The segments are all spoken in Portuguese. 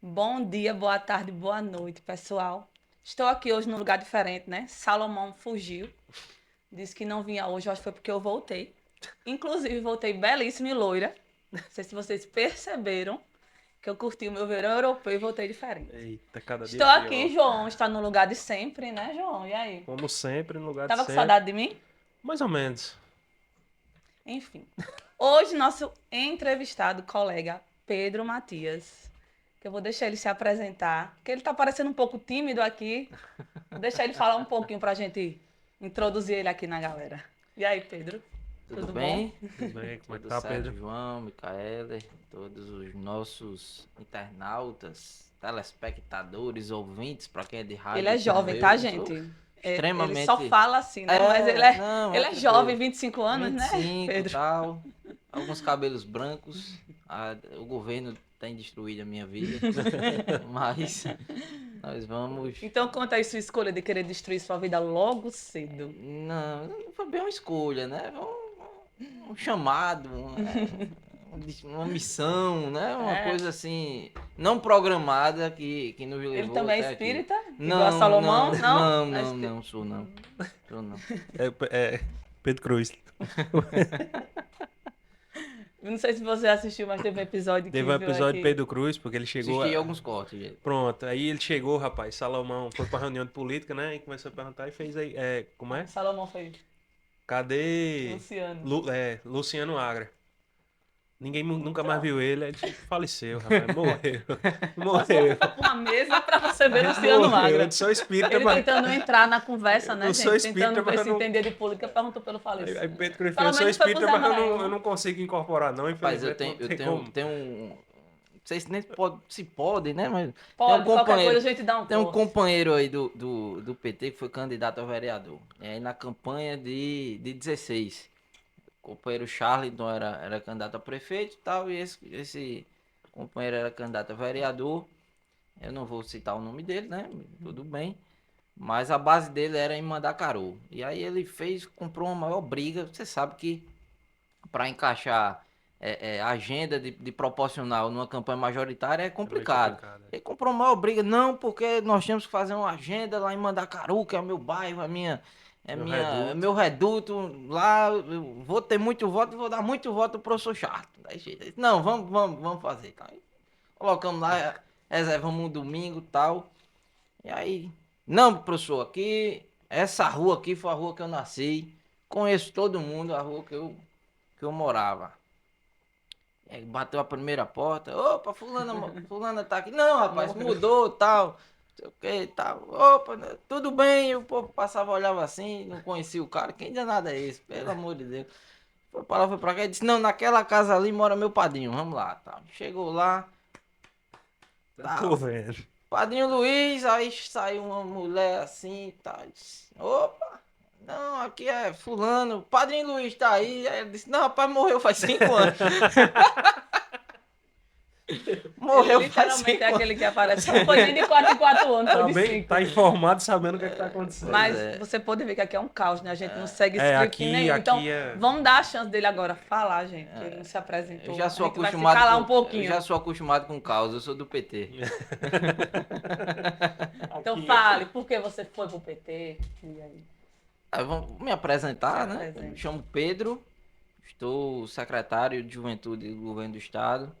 Bom dia, boa tarde, boa noite, pessoal. Estou aqui hoje num lugar diferente, né? Salomão fugiu. Disse que não vinha hoje, eu acho que foi porque eu voltei. Inclusive, voltei belíssima e loira. Não sei se vocês perceberam que eu curti o meu verão europeu e voltei diferente. Eita, cada dia Estou aqui, pior. João está no lugar de sempre, né, João? E aí? Como sempre, no lugar de Tava com sempre. saudade de mim? Mais ou menos. Enfim. Hoje, nosso entrevistado, colega Pedro Matias, que eu vou deixar ele se apresentar, porque ele está parecendo um pouco tímido aqui. Vou deixar ele falar um pouquinho para a gente introduzir ele aqui na galera. E aí, Pedro? Tudo Tudo bem? Tudo bem, como é que Tudo tá, certo, Pedro? João, Micaela, todos os nossos internautas, telespectadores, ouvintes, para quem é de rádio. Ele é como jovem, eu, tá, eu sou gente? Ele só extremamente. fala assim, né? Mas Não, ele é é jovem, tranquilo. 25 anos, né, 25 e Pedro? tal, alguns cabelos brancos. O governo tem destruído a minha vida, mas nós vamos. Então conta aí sua escolha de querer destruir sua vida logo cedo. Não foi bem uma escolha, né? Um chamado, uma missão, né? Uma É. coisa assim, não programada que nos Ele levou também é até aqui. espírita? Igual a Não, Salomão? não, Não? não, É não, espí- não, sou não. Sou não. É Pedro Cruz. Eu não sei se você assistiu, mas teve um episódio que Teve um veio episódio de aqui. Pedro Cruz, porque ele chegou. Assisti alguns cortes, gente. Pronto, aí ele chegou, rapaz. Salomão foi pra reunião de política, né? E começou a perguntar e fez aí. Como é? Salomão foi Cadê Luciano. Luciano Agra? Ninguém nunca mais viu ele. Ele faleceu, rapaz. Morreu. Morreu. Uma mesa pra você ver Luciano Morreu. Magra. Eu sou espírita, Ele mas. tentando entrar na conversa, né, Eu sou gente? espírita, Tentando ver mas eu se não. entendia de política, perguntou pelo Aí falecido. Pedro Cruz fez, Pelo eu sou menos foi pro espírita, Zé mas eu Maranhão. não consigo incorporar, não. Rapaz, eu Infelizmente, não tenho, eu tem tenho, como. tenho um. Não sei se nem pode, se pode, né? Mas Pode, qualquer coisa a gente dá um tem um corte. companheiro aí do PT que foi candidato a vereador. E aí na campanha de 16. O companheiro Charlton era candidato a prefeito e tal, e esse companheiro era candidato a vereador. Eu não vou citar o nome dele, né? Tudo bem. Mas a base dele era em Mandacaru. E aí ele comprou uma maior briga. Você sabe que para encaixar agenda de proporcional numa campanha majoritária é complicado. Ele comprou uma maior briga, não, porque nós temos que fazer uma agenda lá em Mandacaru, que é o meu bairro, meu reduto. Lá eu vou ter muito voto e vou dar muito voto pro professor Chato. Daí, não, vamos fazer. Tá? Colocamos lá, reservamos um domingo e tal. E aí, não, professor, essa rua aqui foi a rua que eu nasci. Conheço todo mundo, a rua que eu morava. E aí bateu a primeira porta. Opa, fulana tá aqui. Não, rapaz, mudou, tal. Não sei o que, tal. Opa, tudo bem. E o povo passava, olhava assim, não conhecia o cara. Quem danado é esse? Pelo amor de Deus. Foi pra lá, foi pra cá e disse, não, naquela casa ali mora meu padrinho, vamos lá, tal. Chegou lá, Tô tal. vendo. Padrinho Luiz, aí saiu uma mulher assim, tá. Disse, opa, não, aqui é fulano. Padrinho Luiz tá aí. Aí ele disse, não, rapaz, morreu faz 5 anos. Morreu Ele faz literalmente 5 é anos. aquele que aparece. Não foi nem de 4 em 4 anos, foi Tá de bem, 5. tá informado, sabendo o que é que tá acontecendo. Mas é. você pode ver que aqui é um caos, né? A gente não segue script nenhum. Então, vamos dar a chance dele agora falar, gente, que ele não se apresentou. Eu já sou a gente vai se acostumado calar com, um pouquinho. eu já sou acostumado com caos, eu sou do PT. Então fale, por que você foi pro PT? E aí? Vamos me apresentar, Se né? apresente. Me chamo Pedro, estou secretário de Juventude do Governo do Estado.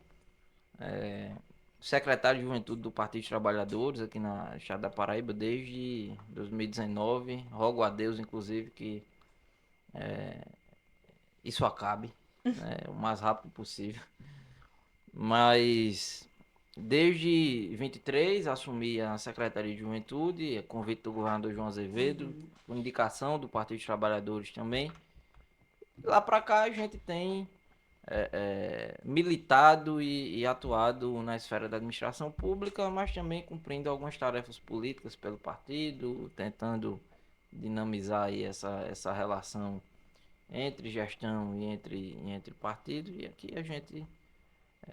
Secretário de Juventude do Partido dos Trabalhadores aqui na Estado da Paraíba desde 2019. Rogo a Deus, inclusive, que isso acabe, né, o mais rápido possível. Mas desde 23 assumi a Secretaria de Juventude, a convite do governador João Azevedo, com indicação do Partido dos Trabalhadores também. Lá para cá a gente tem militado e atuado na esfera da administração pública, mas também cumprindo algumas tarefas políticas pelo partido, tentando dinamizar aí essa relação entre gestão e entre partido. E aqui a gente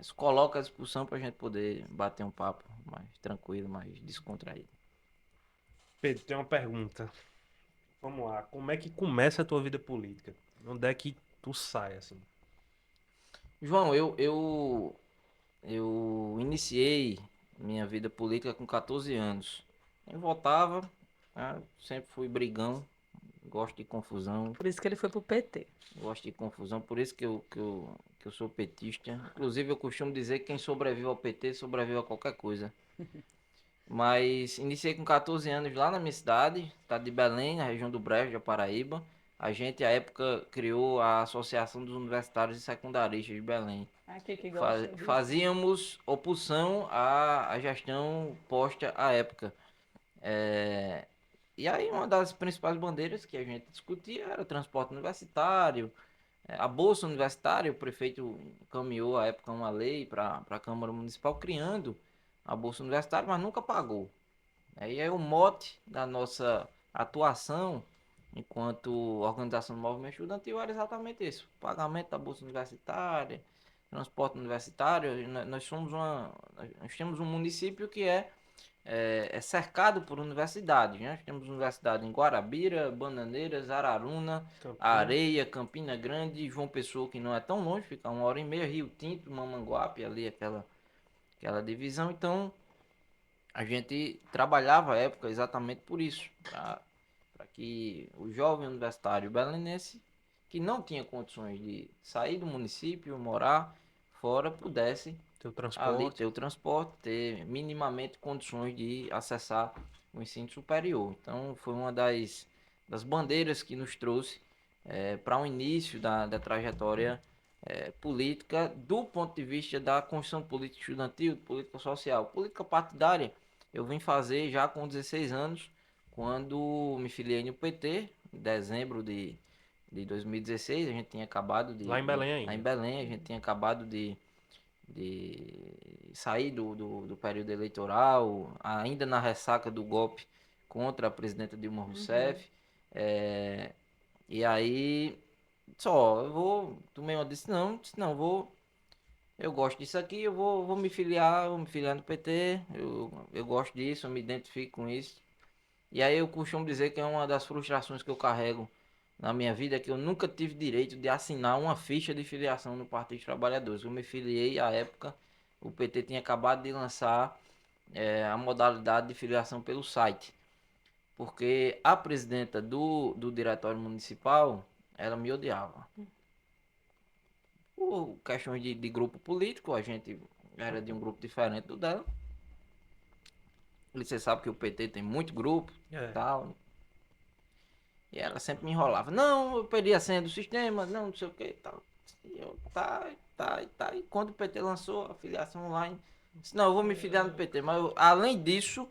se coloca à disposição para a gente poder bater um papo mais tranquilo, mais descontraído. Pedro, tem uma pergunta. Vamos lá. Como é que começa a tua vida política? Onde é que tu sai, assim? João, eu iniciei minha vida política com 14 anos. Eu votava, né, sempre fui brigão, gosto de confusão, Por isso que ele foi pro PT. por isso que eu sou petista. Inclusive, eu costumo dizer que quem sobrevive ao PT sobrevive a qualquer coisa. Mas iniciei com 14 anos lá na minha cidade, cidade de Belém, na região do Brejo, da Paraíba. A gente, à época, criou a Associação dos Universitários e Secundaristas de Belém. Aqui que gosta disso. Fazíamos oposição à gestão posta à época. É, E aí uma das principais bandeiras que a gente discutia era o transporte universitário, a bolsa universitária. O prefeito encaminhou à época uma lei para a Câmara Municipal criando a bolsa universitária, mas nunca pagou. E aí o mote da nossa atuação enquanto organização do movimento estudantil era exatamente isso: pagamento da bolsa universitária, transporte universitário. Nós temos um município que é cercado por universidades, né? Nós temos universidade em Guarabira, Bananeiras, Araruna, Campina. Areia, Campina Grande, João Pessoa, que não é tão longe, fica 1h30, Rio Tinto, Mamanguape, ali aquela divisão. Então a gente trabalhava à época exatamente por isso, para que o jovem universitário belenense que não tinha condições de sair do município, morar fora, pudesse Teu ali transporte. ter o transporte, ter minimamente condições de acessar o ensino superior. Então foi uma das bandeiras que nos trouxe para o início da trajetória política, do ponto de vista da construção política estudantil, política social. Política partidária eu vim fazer já com 16 anos, quando me filiei no PT, em dezembro de 2016. A gente tinha acabado Lá em Belém lá em ainda. Belém, a gente tinha acabado de sair do período eleitoral, ainda na ressaca do golpe contra a presidenta Dilma Rousseff. E aí, tomei uma decisão, disse, não, eu gosto disso aqui, vou vou me filiar no PT, eu gosto disso, eu me identifico com isso. E aí eu costumo dizer que é uma das frustrações que eu carrego na minha vida, é que eu nunca tive direito de assinar uma ficha de filiação no Partido dos Trabalhadores. Eu me filiei à época, o PT tinha acabado de lançar a modalidade de filiação pelo site. Porque a presidenta do diretório municipal, ela me odiava. Por questões de grupo político, a gente era de um grupo diferente do dela. E você sabe que o PT tem muito grupo, É. tal. E ela sempre me enrolava. Não, eu perdi a senha do sistema, não sei o que, tal. E eu, tá. E quando o PT lançou a filiação online, disse, não, eu vou me filiar no PT. Mas além disso,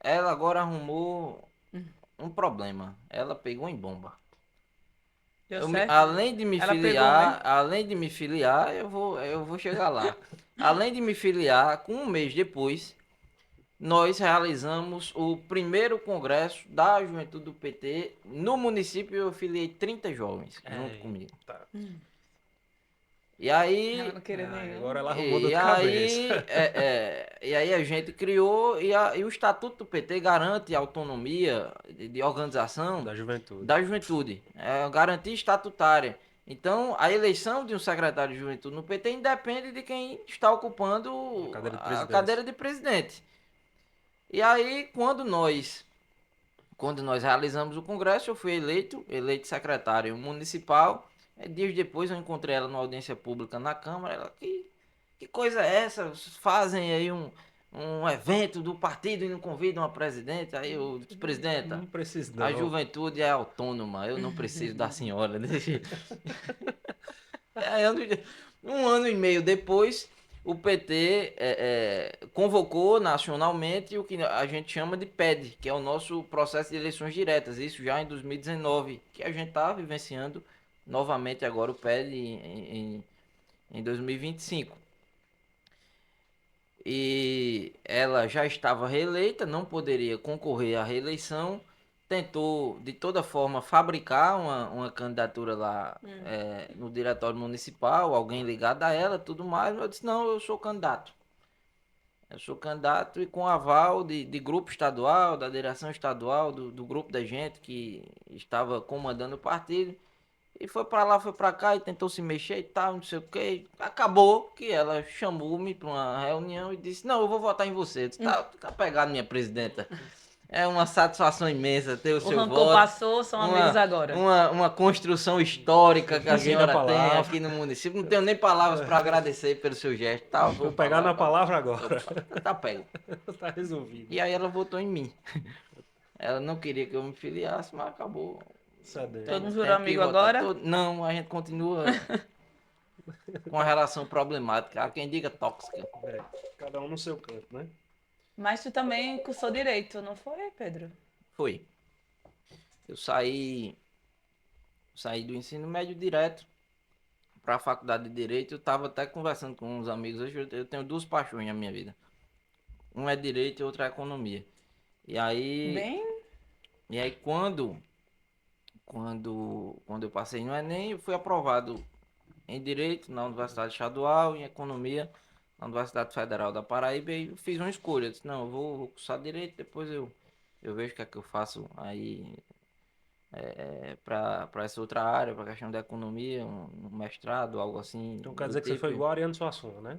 ela agora arrumou um problema. Ela pegou em bomba. Deu certo? Ela pegou mesmo? Além de me filiar, eu vou chegar lá. Além de me filiar, com um mês depois, nós realizamos o primeiro congresso da Juventude do PT no município. Eu filiei 30 jovens junto comigo. Tá. E Ela aí, não queria nenhum. Agora ela arrumou dor de cabeça. e aí a gente criou, e o Estatuto do PT garante a autonomia de organização Da juventude. da juventude, garantia estatutária. Então, a eleição de um secretário de juventude no PT independe de quem está ocupando A cadeira de a presidência. cadeira de presidente. E aí, quando nós realizamos o congresso, eu fui eleito secretário municipal. Dias depois eu encontrei ela numa audiência pública na Câmara. Ela, que coisa é essa? Vocês fazem aí um evento do partido e não convidam a presidente? Aí eu disse, presidenta, Não precisa a não. juventude é autônoma, eu não preciso da senhora. Aí, um ano e meio depois, o PT convocou nacionalmente o que a gente chama de PED, que é o nosso processo de eleições diretas. Isso já em 2019, que a gente está vivenciando novamente agora o PED em 2025. E ela já estava reeleita, não poderia concorrer à reeleição, tentou de toda forma fabricar uma candidatura lá no diretório municipal, alguém ligado a ela, tudo mais, mas eu disse, não, eu sou candidato. Eu sou candidato e com aval de grupo estadual, da direção estadual, do grupo da gente que estava comandando o partido. E foi pra lá, foi pra cá, e tentou se mexer e tal, não sei o quê. Acabou que ela chamou-me pra uma reunião e disse, não, eu vou votar em você. Eu disse, tá pegado, minha presidenta. É uma satisfação imensa ter o O seu rancor voto. passou, são amigos Uma, agora. uma construção histórica que a Peguei na senhora tem palavra. aqui no município. Não tenho nem palavras para agradecer pelo seu gesto. Tá, Vou pra pegar lá, na palavra eu- agora. tá pego. Tá resolvido. E aí ela votou em mim. Ela não queria que eu me filiasse, mas acabou. Cedendo. Todo mundo virou Tendo que amigo votar. agora? Não, a gente continua com a relação problemática. Há quem diga tóxica. É, cada um no seu canto, né? Mas tu também cursou direito, não foi, Pedro? Foi. Eu saí do ensino médio direto para a faculdade de Direito. Eu estava até conversando com uns amigos hoje. Eu tenho duas paixões na minha vida. Um é Direito e outro é Economia. E aí, Bem, e aí quando eu passei no Enem, eu fui aprovado em Direito na Universidade Estadual, em Economia na Universidade Federal da Paraíba. E eu fiz uma escolha. Eu disse, não, vou cursar Direito, depois eu vejo o que é que eu faço aí para essa outra área, para a questão da economia, um mestrado, algo assim Então quer do dizer que você foi tipo. igual a Ariano Suassuna, né?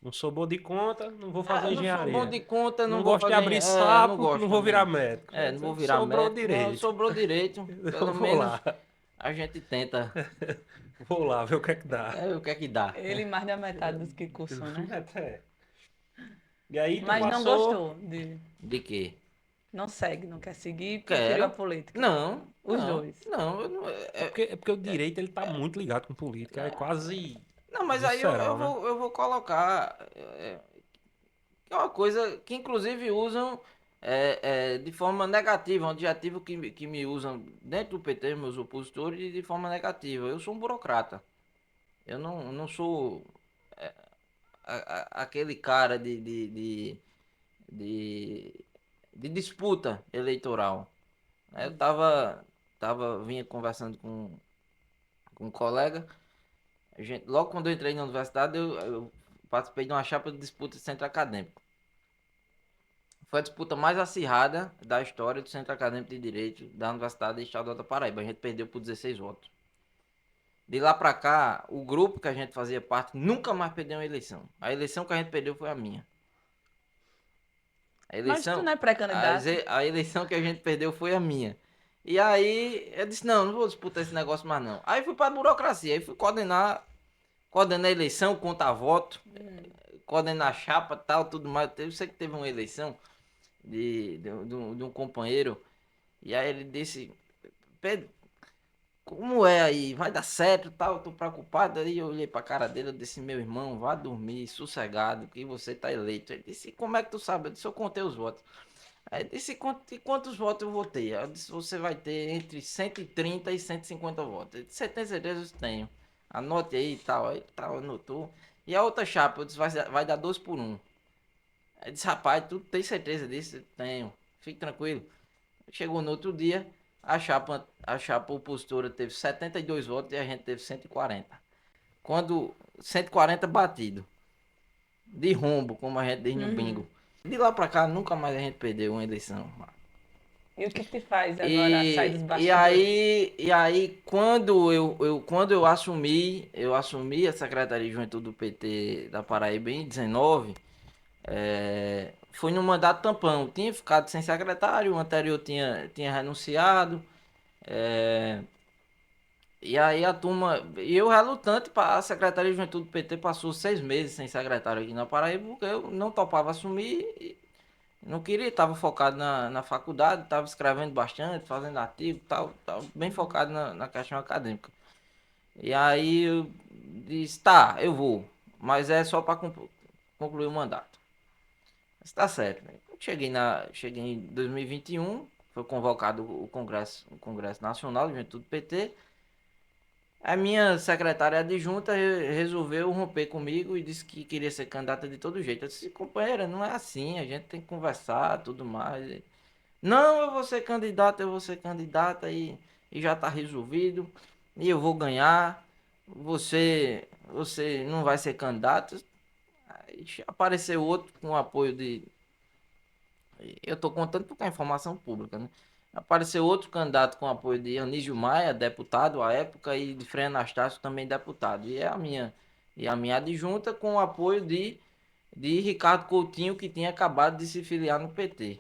Não sou bom de conta, não vou fazer Não sou bom engenharia. de conta, Não não vou gosto de fazer. abrir Não sapo, não gosto vou virar também. médico. Não vou virar Sobrou médico. Não, direito. sobrou direito. Pelo Vou lá. menos a gente tenta Vou lá ver o que é que dá. o que é que dá. ele mais da metade dos que cursou, né? É. E aí tu Mas não passou. gostou de... De quê? Não segue, não quer seguir, preferiu a Quero. política. Não, Os não, dois. não. É porque o direito ele tá muito ligado com política. É quase Não, mas aí visceral, né? eu vou colocar. Que é uma coisa que inclusive usam de forma negativa, um adjetivo que me usam dentro do PT, meus opositores, de forma negativa. Eu sou um burocrata. Eu não sou aquele cara de, de disputa eleitoral. Eu vinha conversando com um colega. Logo quando eu entrei na universidade, eu participei de uma chapa de disputa de centro acadêmico. Foi a disputa mais acirrada da história do Centro Acadêmico de Direito da Universidade Estadual da Paraíba. A gente perdeu por 16 votos. De lá pra cá, o grupo que a gente fazia parte nunca mais perdeu uma eleição. A eleição que a gente perdeu foi a minha. A Mas tu eleição, não é pré-candidato? a eleição que a gente perdeu foi a minha. E aí eu disse, não vou disputar esse negócio mais não. Aí fui pra burocracia, aí fui coordenar a eleição, contar voto, coordenar a chapa e tal, tudo mais. Eu sei que teve uma eleição de um companheiro. E aí ele disse, Pedro, como é aí? Vai dar certo, tal? Eu tô preocupado. Aí eu olhei pra cara dele, eu disse, meu irmão, vá dormir sossegado, que você tá eleito. Ele disse, como é que tu sabe? Eu disse, eu contei os votos. Aí ele disse, quantos votos eu votei? Aí eu disse, você vai ter entre 130 e 150 votos. Ele disse, você tem certeza? Eu tenho. Anote aí e tal. Aí tal, anotou. E a outra chapa, eu disse, vai dar 2 por 1. Aí disse, rapaz, tu tem certeza disso? Eu tenho. Fique tranquilo. Chegou no outro dia, a chapa opositora teve 72 votos e a gente teve 140. Quando 140 batido, de rombo, como a gente diz no Uhum. bingo. De lá pra cá, nunca mais a gente perdeu uma eleição. E o que te faz agora sair dos E bastidores? aí quando eu assumi a Secretaria de Juventude do PT da Paraíba em 19, foi no mandato tampão. Eu tinha ficado sem secretário, o anterior tinha renunciado. é, e aí a turma. E eu relutante para a Secretaria de Juventude do PT passou 6 meses sem secretário aqui na Paraíba, porque eu não topava assumir. E não queria, estava focado na faculdade, estava escrevendo bastante, fazendo artigo, tal, bem focado na questão acadêmica. E aí eu disse, tá, eu vou, mas é só para concluir o mandato. Está certo. Né? Cheguei em 2021, foi convocado o Congresso Nacional de Juventude do PT. A minha secretária adjunta resolveu romper comigo e disse que queria ser candidata de todo jeito. Eu disse, companheira, não é assim, a gente tem que conversar, tudo mais. Não, eu vou ser candidata e já está resolvido. E eu vou ganhar. Você não vai ser candidato. Aí apareceu outro com apoio de. Eu tô contando porque é informação pública, né? Apareceu outro candidato com apoio de Anísio Maia, deputado à época, e de Frei Anastácio, também deputado. E a minha adjunta com o apoio de Ricardo Coutinho, que tinha acabado de se filiar no PT.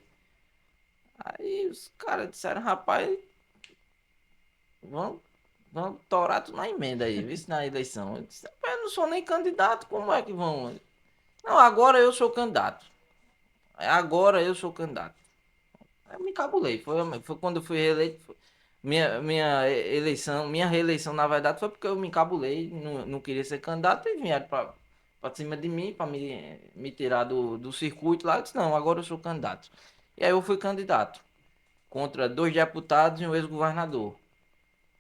Aí os caras disseram, rapaz, vamos, vamos torar tudo na emenda aí, viu, na eleição. Eu disse, rapaz, eu não sou nem candidato, como é que vão? Não, agora eu sou candidato. Agora eu sou candidato. Eu me encabulei. Foi quando eu fui reeleito. Minha reeleição, na verdade, foi porque eu me encabulei, não queria ser candidato e vieram pra cima de mim, pra me tirar do circuito lá. Eu disse, não, agora eu sou candidato. E aí eu fui candidato contra 2 deputados e um ex-governador.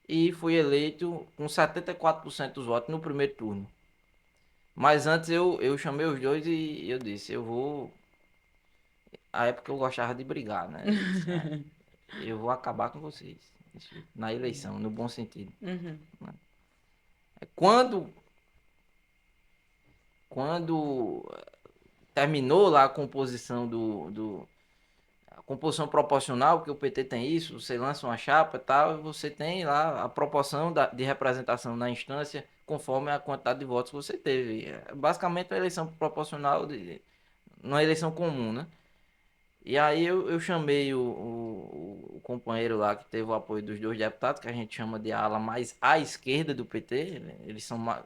E fui eleito com 74% dos votos no primeiro turno. Mas antes eu chamei os dois e eu disse, eu vou. A época eu gostava de brigar, né? Eu disse, eu vou acabar com vocês. Na eleição, no bom sentido. Uhum. Quando terminou lá a composição a composição proporcional, que o PT tem isso, você lança uma chapa e tal, e você tem lá a proporção de representação na instância conforme a quantidade de votos que você teve. É basicamente uma eleição proporcional, uma eleição comum, né? E aí eu chamei o companheiro lá que teve o apoio dos 2 deputados, que a gente chama de ala mais à esquerda do PT. Eles são a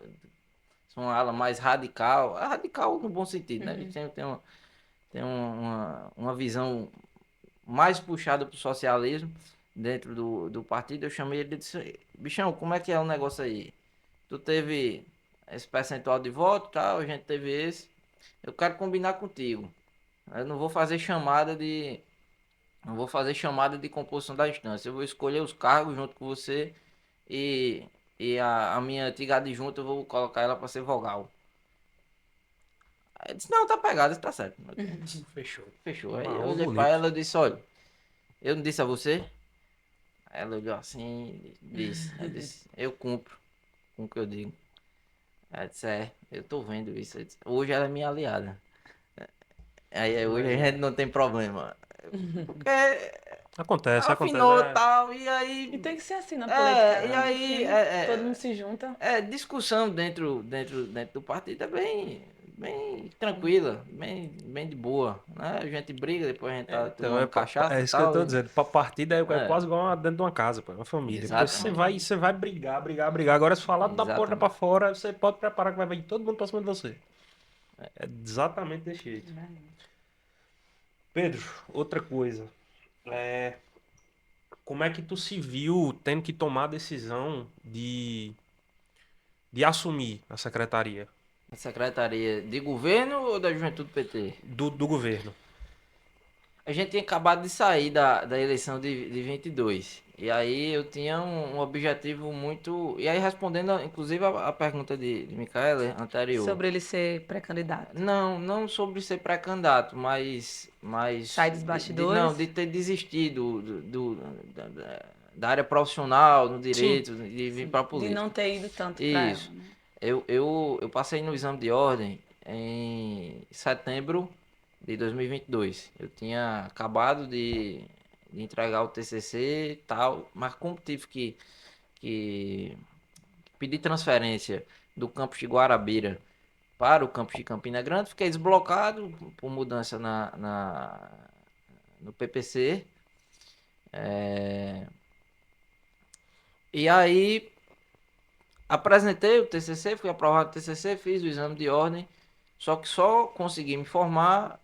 ala mais radical, radical no bom sentido, né? Eles têm uma visão mais puxada para o socialismo dentro do partido. Eu chamei ele e disse, bichão, como é que é o negócio aí? Tu teve esse percentual de voto, tal, a gente teve esse. Eu quero combinar contigo. Eu não vou fazer chamada de Não vou fazer chamada de composição da instância. Eu vou escolher os cargos junto com você e, e a minha antiga adjunta eu vou colocar ela para ser vogal. Aí eu disse, não, tá pegado, tá certo. Fechou. Fechou. Aí eu Algo olhei para bonito. ela e disse, olha, eu não disse a você? Aí ela olhou assim e disse, eu disse, eu cumpro com o que eu digo. Aí eu disse, eu tô vendo isso. Eu disse, hoje ela é minha aliada. Aí hoje a gente não tem problema. Porque Acontece. afinou e tal, e E aí tem que ser assim na política, e né? No aí, fim, todo mundo se junta. discussão dentro do partido é bem tranquila, bem de boa, né? A gente briga, depois a gente tá Então, tomando cachaça é e isso que eu tô tal. dizendo. Pra partida é É, quase igual dentro de uma casa, pô, uma família. Depois exatamente, você vai brigar. Agora, se falar da porta pra exatamente. fora, você pode preparar que vai vir todo mundo pra cima de você. É exatamente desse jeito. Pedro, outra coisa. É, como é que tu se viu tendo que tomar a decisão de assumir a secretaria A Secretaria de Governo ou da Juventude PT? do governo? A gente tinha acabado de sair da eleição de 22. E aí eu tinha um objetivo muito. E aí, respondendo, inclusive, a pergunta de Micaela anterior. Sobre ele ser pré-candidato. Não sobre ser pré-candidato, mas Sai dos não, bastidores. de ter desistido da área profissional, no Sim. direito, de vir Sim, para a de não política. ter ido tanto pra ela, Isso. né? Eu passei no exame de ordem em setembro de 2022. Eu tinha acabado de entregar o TCC e tal, mas como tive que pedir transferência do campus de Guarabira para o campus de Campina Grande, fiquei desblocado por mudança no PPC. E aí apresentei o TCC, fui aprovado o TCC, fiz o exame de ordem, só que só consegui me formar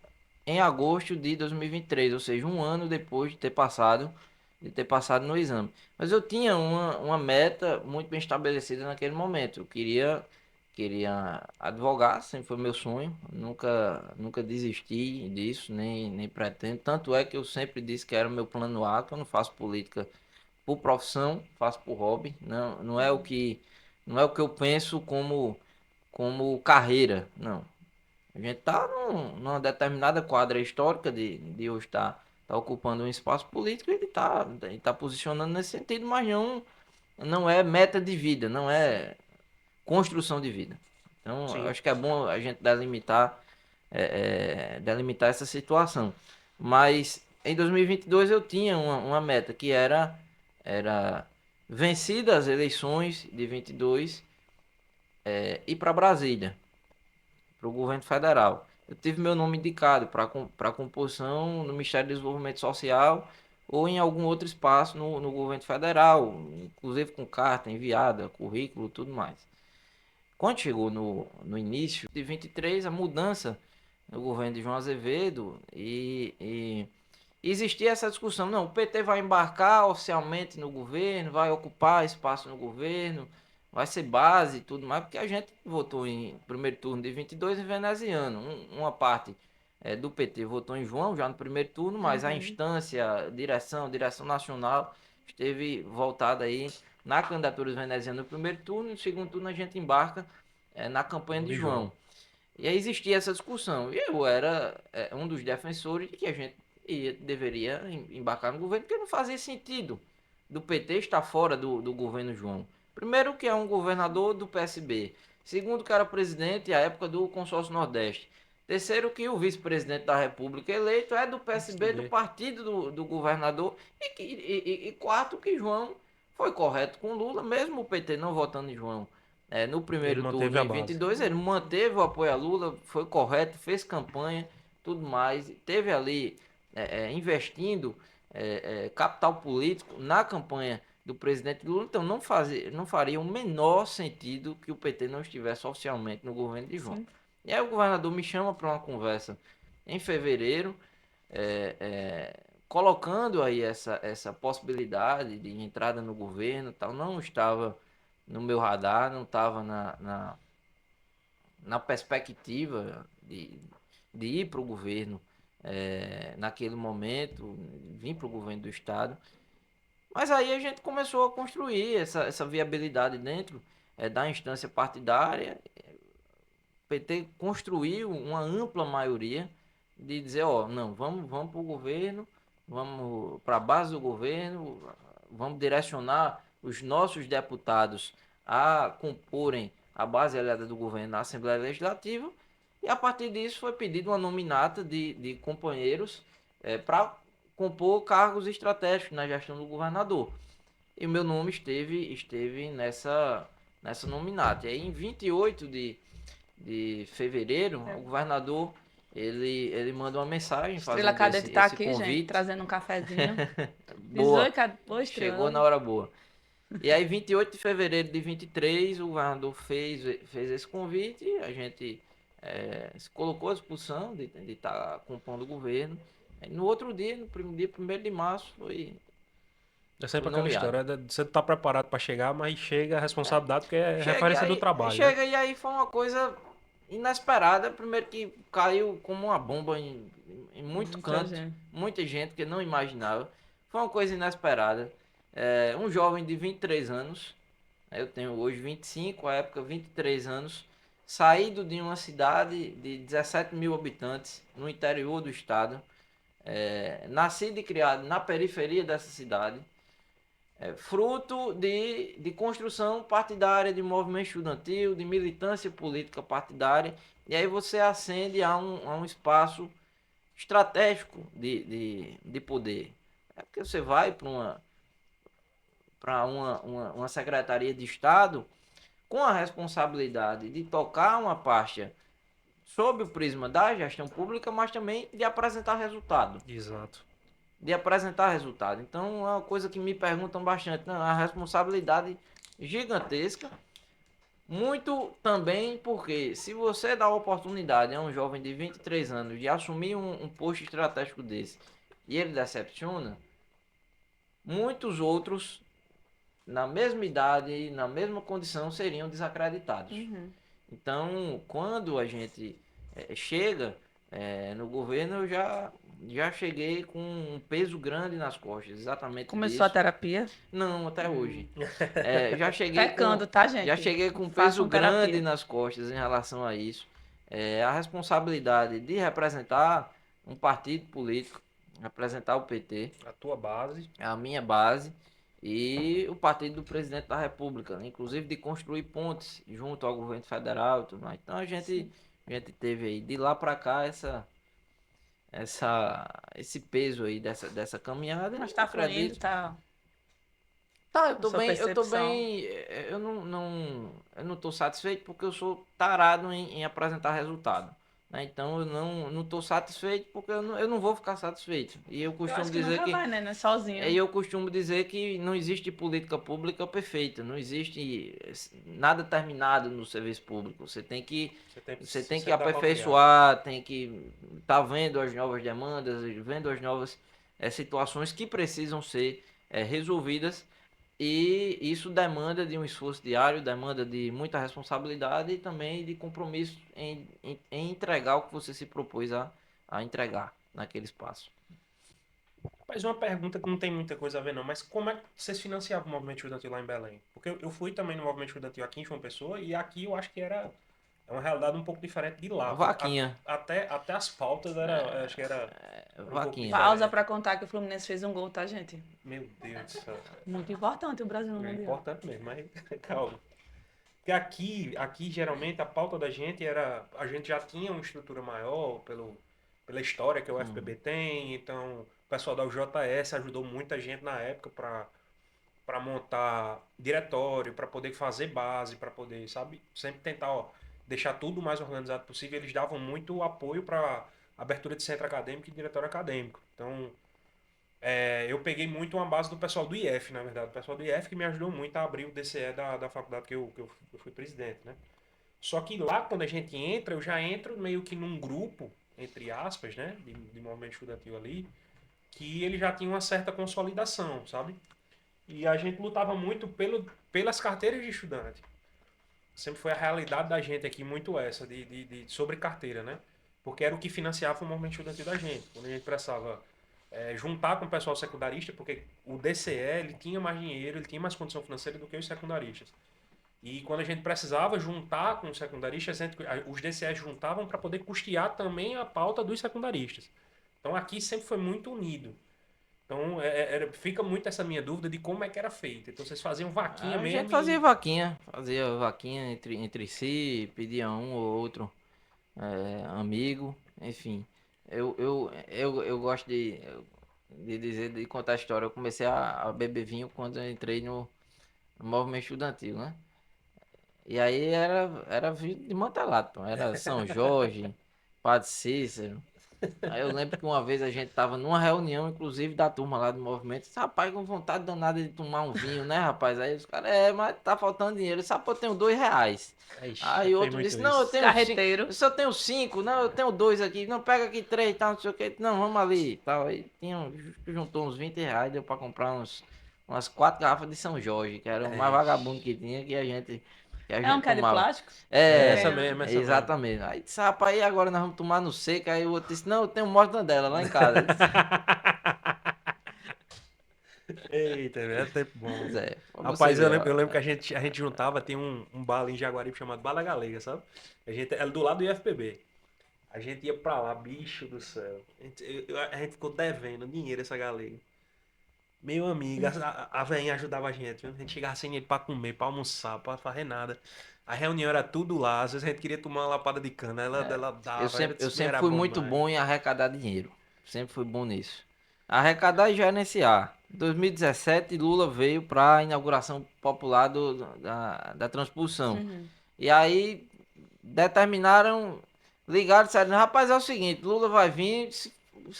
em agosto de 2023, ou seja, um ano depois de ter passado no exame. Mas eu tinha uma meta muito bem estabelecida naquele momento. Eu queria advogar, sempre foi meu sonho. Nunca desisti disso, nem pretendo. Tanto é que eu sempre disse que era o meu plano A, que eu não faço política por profissão, faço por hobby. Não é o que eu penso como carreira, não. A gente está numa determinada quadra histórica de hoje tá ocupando um espaço político e ele tá posicionando nesse sentido, mas não é meta de vida, não é construção de vida. Então, eu Sim. acho que é bom a gente delimitar essa situação. Mas em 2022 eu tinha uma meta que era vencidas as eleições de 22, ir para Brasília, para o governo federal. Eu tive meu nome indicado para composição no Ministério do Desenvolvimento Social ou em algum outro espaço no governo federal, inclusive com carta enviada, currículo, tudo mais. Quando chegou no início de 23, a mudança no governo de João Azevedo e existia essa discussão, não, o PT vai embarcar oficialmente no governo, vai ocupar espaço no governo, vai ser base e tudo mais, porque a gente votou em primeiro turno de 22 em veneziano. Uma parte do PT votou em João já no primeiro turno, mas a instância, direção nacional esteve voltada aí na candidatura veneziana no primeiro turno, no segundo turno a gente embarca na campanha de João. E aí existia essa discussão. E eu era um dos defensores de que a gente deveria embarcar no governo, porque não fazia sentido do PT estar fora do governo João. Primeiro, que é um governador do PSB. Segundo, que era presidente à época do Consórcio Nordeste. Terceiro, que o vice-presidente da República eleito é do PSB, do partido do governador. E quarto, que João foi correto com Lula, mesmo o PT não votando em João. No primeiro turno, em 22, ele manteve o apoio a Lula, foi correto, fez campanha, tudo mais. Teve ali investindo capital político na campanha do presidente Lula, então não faria o menor sentido que o PT não estivesse oficialmente no governo de João. Sim. E aí o governador me chama para uma conversa em fevereiro, colocando aí essa possibilidade de entrada no governo, tal. Não estava no meu radar, não estava na perspectiva de ir para o governo naquele momento, vir para o governo do estado. Mas aí a gente começou a construir essa viabilidade dentro da instância partidária. O PT construiu uma ampla maioria de dizer, não, vamos para o governo, vamos para a base do governo, vamos direcionar os nossos deputados a comporem a base aliada do governo na Assembleia Legislativa. E a partir disso foi pedida uma nominata de companheiros para compor cargos estratégicos na gestão do governador. E o meu nome esteve nessa nominata. E aí, em 28 de fevereiro, o governador ele manda uma mensagem fazendo Cadete tá aqui, convite. Gente, trazendo um cafezinho. Boa. Chegou na hora boa. E aí, 28 de fevereiro de 23, o governador fez esse convite, a gente se colocou à disposição de estar compondo o governo. Aí, no outro dia, no dia 1º de março, foi... É sempre aquela história, você tá preparado para chegar, mas chega a responsabilidade, porque é referência do trabalho. Chega, né? E aí foi uma coisa inesperada. Primeiro que caiu como uma bomba em muito canto, muita gente que não imaginava. Foi uma coisa inesperada. Um jovem de 23 anos, eu tenho hoje 25, à época 23 anos, saído de uma cidade de 17 mil habitantes, no interior do estado, nascido e criado na periferia dessa cidade, fruto de construção partidária, de movimento estudantil, de militância política partidária, e aí você ascende a um espaço estratégico de poder. Porque você vai para uma secretaria de Estado com a responsabilidade de tocar uma pasta sob o prisma da gestão pública, mas também de apresentar resultado. Exato. De apresentar resultado. Então, é uma coisa que me perguntam bastante, né? A responsabilidade gigantesca. Muito também porque, se você dá a oportunidade a um jovem de 23 anos de assumir um posto estratégico desse e ele decepciona, muitos outros, na mesma idade, na mesma condição, seriam desacreditados. Uhum. Então, quando a gente chega no governo, eu já cheguei com um peso grande nas costas, exatamente. Começou a terapia? Não, até hoje. Já cheguei pecando, tá, gente? Já cheguei com um peso grande nas costas em relação a isso. A responsabilidade de representar um partido político, representar o PT. A tua base. A minha base. E o partido do presidente da República, inclusive de construir pontes junto ao governo federal e tudo mais. Então a gente teve aí de lá para cá esse peso aí dessa caminhada. Mas Eu tá fluindo, acredito. tá. Tá, A sua eu tô percepção. bem, eu não tô satisfeito porque eu sou tarado em apresentar resultado, né? Então eu não tô satisfeito porque eu não vou ficar satisfeito. Eu acho que nunca vai, né? Não é E sozinho. eu costumo dizer que não existe política pública perfeita, não existe nada terminado no serviço público. Você tem Você tem que sempre dá pra criar. aperfeiçoar, tem que estar vendo as novas demandas, vendo as novas situações que precisam ser resolvidas. E isso demanda de um esforço diário, demanda de muita responsabilidade e também de compromisso em entregar o que você se propôs a entregar naquele espaço. Mas uma pergunta que não tem muita coisa a ver, não. Mas como é que vocês financiavam o movimento estudantil lá em Belém? Porque eu fui também no movimento estudantil aqui em João Pessoa e aqui eu acho que era uma realidade um pouco diferente de lá. Vaquinha, Até as pautas era, acho que era um pouco vaquinha. Pausa diferente. pra contar que o Fluminense fez um gol, tá, gente? Meu Deus do céu. Muito importante o Brasil no É Mundial. importante mesmo, mas calma. Porque aqui geralmente a pauta da gente era. A gente já tinha uma estrutura maior pela história que o Hum. FPB tem, então o pessoal da UJS ajudou muita gente na época para montar diretório, para poder fazer base, para poder, sabe, sempre tentar, ó, deixar tudo o mais organizado possível. Eles davam muito apoio para abertura de centro acadêmico e diretório acadêmico. Então, eu peguei muito uma base do pessoal do IF, na verdade. O pessoal do IF que me ajudou muito a abrir o DCE da faculdade que eu fui presidente, né? Só que lá, quando a gente entra, eu já entro meio que num grupo, entre aspas, né? De movimento estudantil ali, que ele já tinha uma certa consolidação, sabe? E a gente lutava muito pelas carteiras de estudante. Sempre foi a realidade da gente aqui muito essa, sobre carteira, né? Porque era o que financiava o movimento estudantil da gente. Quando a gente precisava juntar com o pessoal secundarista, porque o DCE ele tinha mais dinheiro, ele tinha mais condição financeira do que os secundaristas. E quando a gente precisava juntar com os secundaristas, os DCEs juntavam para poder custear também a pauta dos secundaristas. Então aqui sempre foi muito unido. Então fica muito essa minha dúvida de como é que era feito. Então vocês faziam vaquinha A gente mesmo e. fazia vaquinha entre si, pedia um ou outro amigo, enfim. Eu gosto de dizer, de contar a história. Eu comecei a beber vinho quando eu entrei no movimento estudantil, né? E aí era vinho de Mantelado, pô. Era São Jorge, Padre Cícero. Aí eu lembro que uma vez a gente tava numa reunião, inclusive da turma lá do movimento, disse, rapaz, com vontade danada de tomar um vinho, né, rapaz? Aí os caras, mas tá faltando dinheiro, sabe, eu tenho R$ 2. Ixi, já Aí fez outro muito disse, não, eu isso. tenho 5, Carreteiro. eu só tenho 5, não, eu tenho 2 aqui, não, pega aqui 3 e tal, não sei o que, não, vamos ali e tal. Aí juntou uns R$ 20, deu pra comprar umas 4 garrafas de São Jorge, que era o mais vagabundo que tinha, que a É um gente que é de tomava. plástico? É É, essa Pequeno. mesmo, essa mesmo. exatamente. Aí disse, rapaz, e agora nós vamos tomar no seco. Aí o outro disse, não, eu tenho mortandela lá em casa. Eu disse, Eita, é tempo bom. pois é, pra você Rapaz, eu ver, lembro, ó. eu lembro que a gente juntava, tem um bar ali em Jaguaribe chamado Bar da Galega, sabe? A gente era do lado do IFPB. A gente ia pra lá, bicho do céu. A gente ficou devendo dinheiro essa galega. Meu amigo, a velhinha ajudava a gente, viu? A gente chegava sem dinheiro pra comer, pra almoçar, pra fazer nada. A reunião era tudo lá, às vezes a gente queria tomar uma lapada de cana, ela dava, Eu sempre era fui bom muito demais. bom em arrecadar dinheiro. Sempre fui bom nisso. Arrecadar e gerenciar. Em 2017, Lula veio para a inauguração popular da transposição. Uhum. E aí determinaram, ligaram e disseram, rapaz, é o seguinte, Lula vai vir,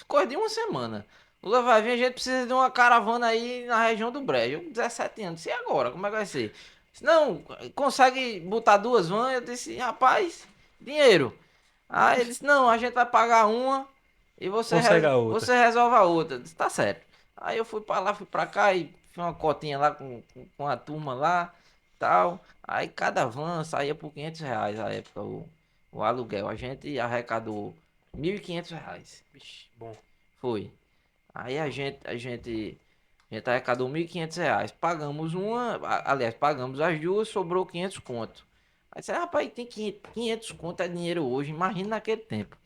coisa de uma semana. Lula vai vir, a gente precisa de uma caravana aí na região do Brejo. Eu, 17 anos, e agora? Como é que vai ser? Disse, não, consegue botar 2 vans? Eu disse, rapaz, dinheiro. Aí ele disse, não, a gente vai pagar uma e Consegue a outra. você resolve a outra. Eu disse, tá certo. Aí eu fui pra lá, fui pra cá e fiz uma cotinha lá com a turma lá, tal. Aí cada van saía por R$ 500 na época o aluguel. A gente arrecadou R$ 1.500. Vixe, bom. Foi. Aí a gente arrecadou R$ 1.500. Pagamos uma, aliás, pagamos as duas, sobrou 500 conto. Aí disse, rapaz, tem 500 conto é dinheiro hoje, imagina naquele tempo.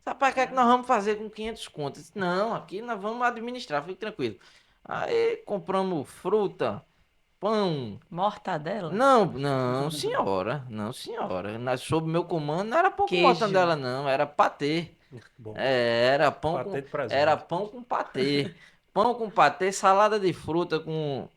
Rapaz, o que é que nós vamos fazer com 500 conto? Eu disse, não, aqui nós vamos administrar, fique tranquilo. Aí compramos fruta, pão. Mortadela? Não, não, senhora. Não, senhora. Sob meu comando não era pouco Queijo. mortandela, não. Era patê. Bom, Era pão patê de era presente. pão com patê. Pão com patê, salada de fruta com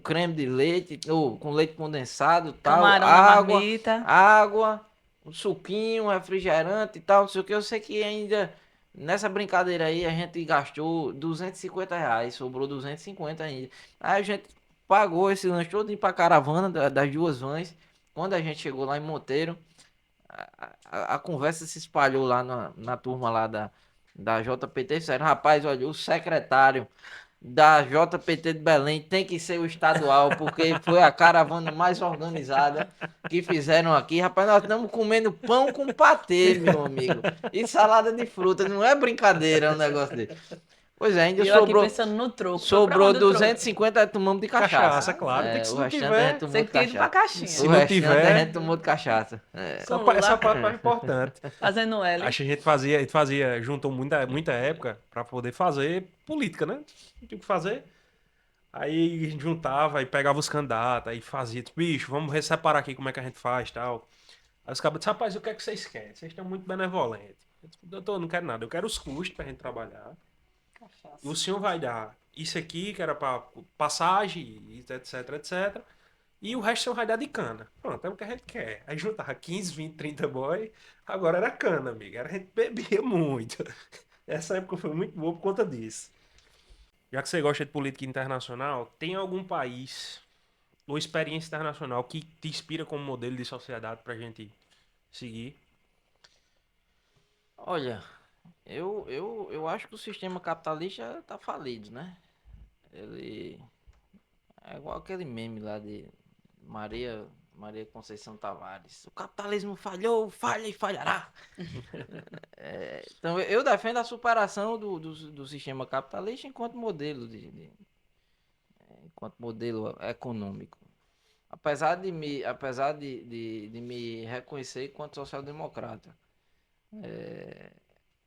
creme de leite, ou com leite condensado, tal, Camarão na marmita. água, um suquinho, um refrigerante e tal, não sei o que. Eu sei que ainda nessa brincadeira aí a gente gastou R$ 250, sobrou 250 ainda. Aí a gente pagou esse lanche todo pra caravana das duas vans. Quando a gente chegou lá em Monteiro, a conversa se espalhou lá na turma lá da JPT. Disseram, rapaz, olha, o secretário da JPT de Belém tem que ser o estadual, porque foi a caravana mais organizada que fizeram aqui. Rapaz, nós estamos comendo pão com patê, meu amigo. E salada de fruta. Não é brincadeira um negócio desse. Pois é, ainda E eu aqui pensando no troco. Foi pra sobrou onde o troco? 250, aí tomamos de Cachaça, cachaça. claro. Tem que, É, se o não restante a gente tiver, tomou Você de que tinha ido pra cachaça. caixinha. O se não restante a gente tiver, tomou de cachaça. Com Lula essa parte mais importante. fazendo L. Acho que a gente fazia, juntou muita época pra poder fazer política, né? Não tinha o que fazer. Aí a gente juntava e pegava os candidatos, aí fazia, tipo, bicho, vamos separar aqui como é que a gente faz e tal. Aí os cabos disseram, rapaz, o que é que vocês querem? Vocês estão muito benevolentes. Eu disse, doutor, não quero nada, eu quero os custos pra gente trabalhar. E o Cachaça. senhor vai dar isso aqui, que era pra passagem, etc, etc. E o resto o senhor vai dar de cana. Pronto, é o que a gente quer. Aí juntava 15, 20, 30 boy, agora era cana, amigo. A gente bebia muito. Essa época foi muito boa por conta disso. Já que você gosta de política internacional, tem algum país ou experiência internacional que te inspira como modelo de sociedade pra gente seguir? Olha, eu acho que o sistema capitalista tá falido, né? Ele é igual aquele meme lá de Maria, Maria Conceição Tavares. O capitalismo falhou, falha e falhará. Então eu defendo a superação do sistema capitalista enquanto modelo enquanto modelo econômico. Apesar de me reconhecer enquanto social-democrata.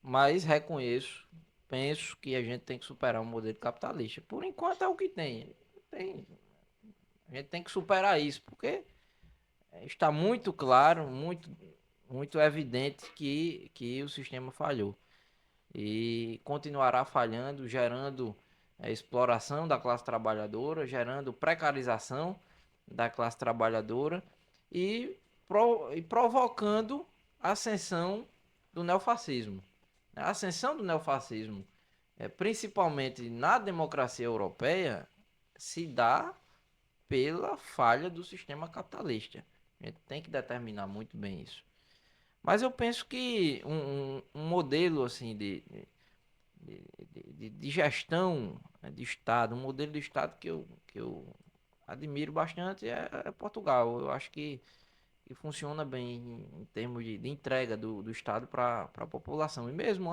Mas reconheço, penso que a gente tem que superar o modelo capitalista. Por enquanto é o que tem. A gente tem que superar isso, porque está muito claro, muito evidente que o sistema falhou. E continuará falhando, gerando exploração da classe trabalhadora, gerando precarização da classe trabalhadora e, e provocando a ascensão do neofascismo. A ascensão do neofascismo, principalmente na democracia europeia, se dá pela falha do sistema capitalista. A gente tem que determinar muito bem isso. Mas eu penso que um modelo assim de gestão, né, de Estado, um modelo de Estado que eu admiro bastante é Portugal. Eu acho que funciona bem em termos de entrega do Estado para a população. E mesmo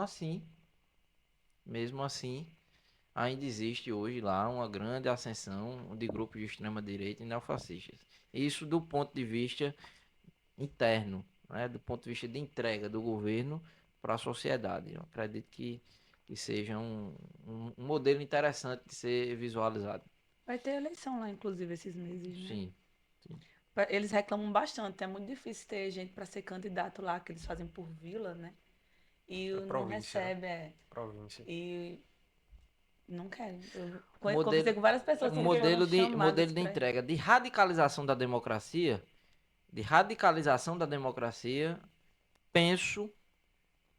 assim, ainda existe hoje lá uma grande ascensão de grupos de extrema-direita e neofascistas. Isso do ponto de vista interno, né, do ponto de vista de entrega do governo para a sociedade. Eu acredito que seja um modelo interessante de ser visualizado. Vai ter eleição lá, inclusive, esses meses, né? Sim. Eles reclamam bastante. É muito difícil ter gente para ser candidato lá, que eles fazem por vila, né? E É não província, né? recebe, Província. e não querem. Eu Modelo, conversei com várias pessoas que foram chamadas modelo de para ir. entrega, de radicalização da democracia, penso,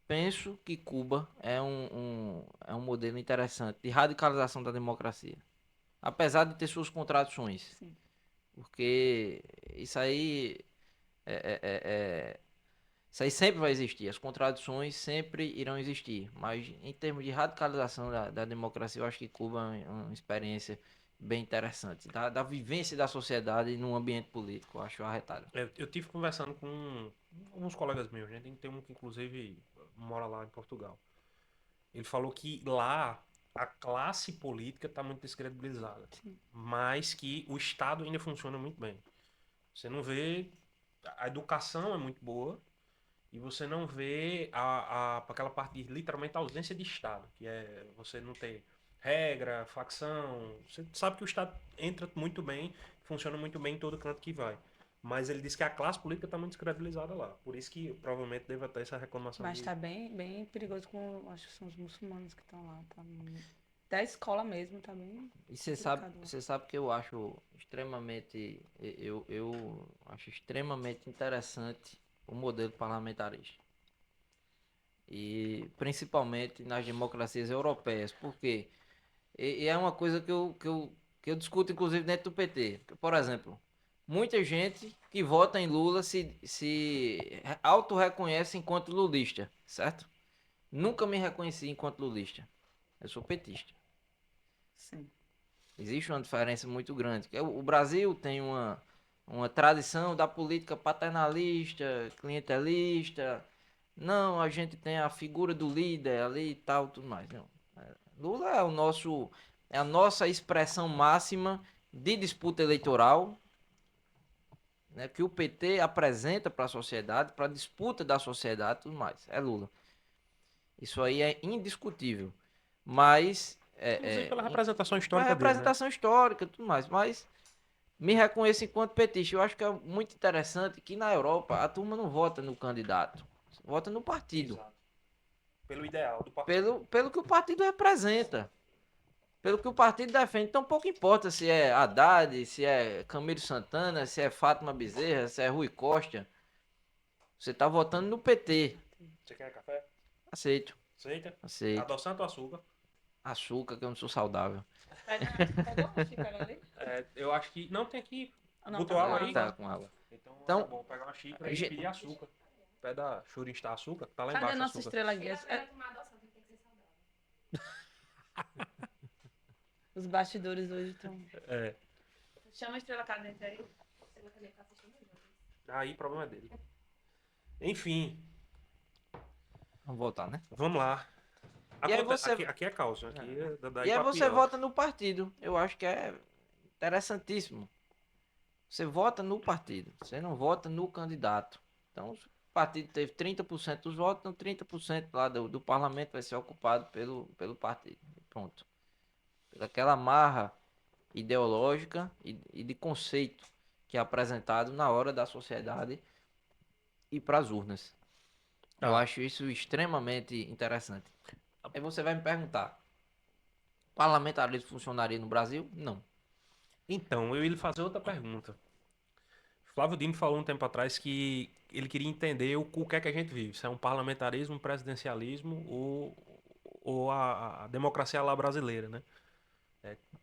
penso que Cuba é um modelo interessante de radicalização da democracia. Apesar de ter suas contradições. Sim. Porque isso aí é, isso aí sempre vai existir. As contradições sempre irão existir. Mas em termos de radicalização da democracia, eu acho que Cuba é uma experiência bem interessante. Da vivência da sociedade num ambiente político, eu acho arretado. Eu tive conversando com alguns colegas meus, né? Tem um que inclusive mora lá em Portugal. Ele falou que lá a classe política está muito descredibilizada, mas que o Estado ainda funciona muito bem. Você não vê. A educação é muito boa e você não vê aquela parte de literalmente a ausência de Estado, que é você não ter regra, facção. Você sabe que o Estado entra muito bem, funciona muito bem em todo canto que vai. Mas ele disse que a classe política está muito descredibilizada lá. Por isso que provavelmente deve ter essa reclamação. Mas tá bem, bem perigoso com, acho que são os muçulmanos que estão lá. Tá, da escola mesmo, tá bem E você sabe, complicado lá. você sabe que eu acho extremamente, eu acho extremamente interessante o modelo parlamentarista. E principalmente nas democracias europeias, porque e é uma coisa que eu discuto inclusive dentro do PT. Por exemplo, muita gente que vota em Lula se auto-reconhece enquanto lulista, certo? Nunca me reconheci enquanto lulista. Eu sou petista. Sim. Existe uma diferença muito grande. O Brasil tem uma tradição da política paternalista, clientelista. Não, a gente tem a figura do líder ali e tal, tudo mais. Não. Lula é é a nossa expressão máxima de disputa eleitoral, né, que o PT apresenta para a sociedade, para a disputa da sociedade, tudo mais. É Lula. Isso aí é indiscutível. Mas Inclusive pela representação uma histórica dele, né? representação histórica e tudo mais, mas me reconheço enquanto petista. Eu acho que é muito interessante que na Europa a turma não vota no candidato, vota no partido, Exato. Pelo ideal do partido. pelo que o partido representa, pelo que o partido defende. Então pouco importa se é Haddad, se é Camilo Santana, se é Fátima Bezerra, se é Rui Costa. Você tá votando no PT. Você quer café? Aceito, Aceita? aceito. Adoçante ou açúcar? Açúcar, que eu não sou saudável. Pegou uma xícara ali? Eu acho que. Não, tem aqui. Ah, não, Botou tá água com aí? Tá água. com água. Então, Então, tá bom. Pegar uma xícara a e gente- pedir açúcar. Pé da Churinsta açúcar. Tá lá Cadê a embaixo nossa açúcar. estrela guia? Os bastidores hoje estão. É. Chama a estrela cadente aí. Aí o problema é dele. Enfim, vamos voltar, né? vamos lá. E aí você- Aqui é causa. Aqui é daí E aí pra você pior. vota no partido. Eu acho que é interessantíssimo. Você vota no partido, você não vota no candidato. Então, se o partido teve 30% dos votos, então 30% lá do parlamento vai ser ocupado pelo partido. Pronto. Pelaquela marra ideológica e de conceito que é apresentado na hora da sociedade e para as urnas. Eu Tá. acho isso extremamente interessante. Aí você vai me perguntar: parlamentarismo funcionaria no Brasil? Não. Então, eu ia lhe fazer outra pergunta. Flávio Dino falou um tempo atrás que ele queria entender o que é que a gente vive. Se é um parlamentarismo, um presidencialismo ou a democracia lá brasileira, né?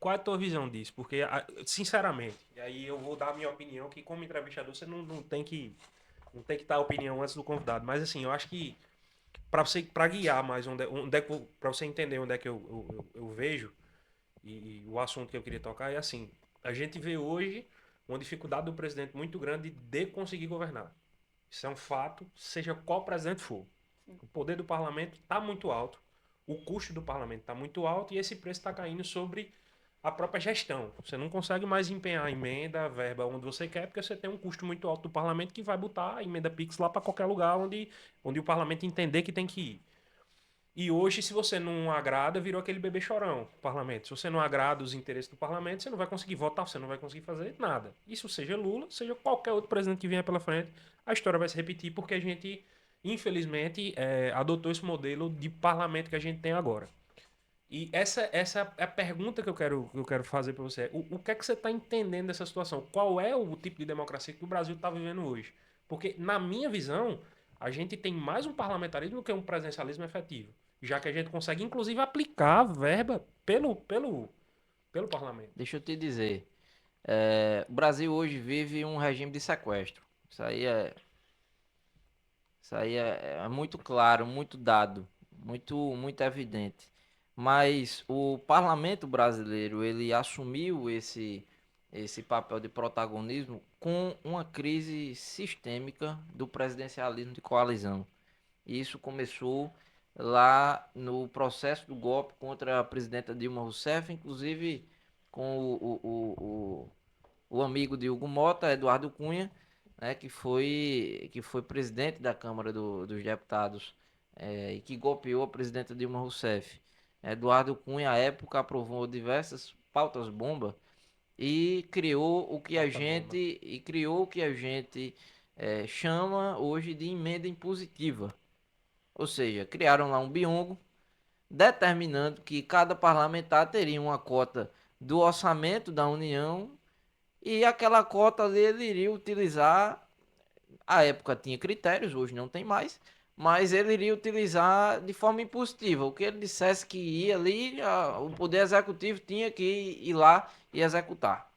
Qual é a tua visão disso? Porque, sinceramente, e aí eu vou dar a minha opinião, que como entrevistador você não tem que dar a opinião antes do convidado. Mas assim, eu acho que para guiar mais para você entender onde é que eu vejo e o assunto que eu queria tocar é assim, a gente vê hoje uma dificuldade do presidente muito grande de conseguir governar. Isso é um fato, seja qual presidente for. O poder do parlamento está muito alto, o custo do parlamento está muito alto e esse preço está caindo sobre a própria gestão. Você não consegue mais empenhar a emenda, a verba onde você quer, porque você tem um custo muito alto do parlamento que vai botar a emenda Pix lá para qualquer lugar onde o parlamento entender que tem que ir. E hoje, se você não agrada, virou aquele bebê chorão, o parlamento. Se você não agrada os interesses do parlamento, você não vai conseguir votar, você não vai conseguir fazer nada. Isso seja Lula, seja qualquer outro presidente que venha pela frente, a história vai se repetir porque a gente, infelizmente, adotou esse modelo de parlamento que a gente tem agora. E essa é a pergunta que eu quero fazer para você. O que é que você está entendendo dessa situação? Qual é o tipo de democracia que o Brasil está vivendo hoje? Porque, na minha visão, a gente tem mais um parlamentarismo do que um presidencialismo efetivo. Já que a gente consegue, inclusive, aplicar a verba pelo parlamento. Deixa eu te dizer. O Brasil hoje vive um regime de sequestro. Isso aí é muito claro, muito dado, muito evidente. Mas o parlamento brasileiro, ele assumiu esse papel de protagonismo com uma crise sistêmica do presidencialismo de coalizão. E isso começou lá no processo do golpe contra a presidenta Dilma Rousseff, inclusive com o amigo de Hugo Mota, Eduardo Cunha, né, que foi presidente da Câmara dos Deputados, e que golpeou a presidenta Dilma Rousseff. Eduardo Cunha, à época, aprovou diversas pautas-bomba e criou o que a Bota bomba. gente e criou o que a gente chama hoje de emenda impositiva. Ou seja, criaram lá um biombo determinando que cada parlamentar teria uma cota do orçamento da União e aquela cota ali ele iria utilizar. À época tinha critérios, hoje não tem mais, mas ele iria utilizar de forma impositiva. O que ele dissesse que ia ali, o Poder Executivo tinha que ir lá e executar.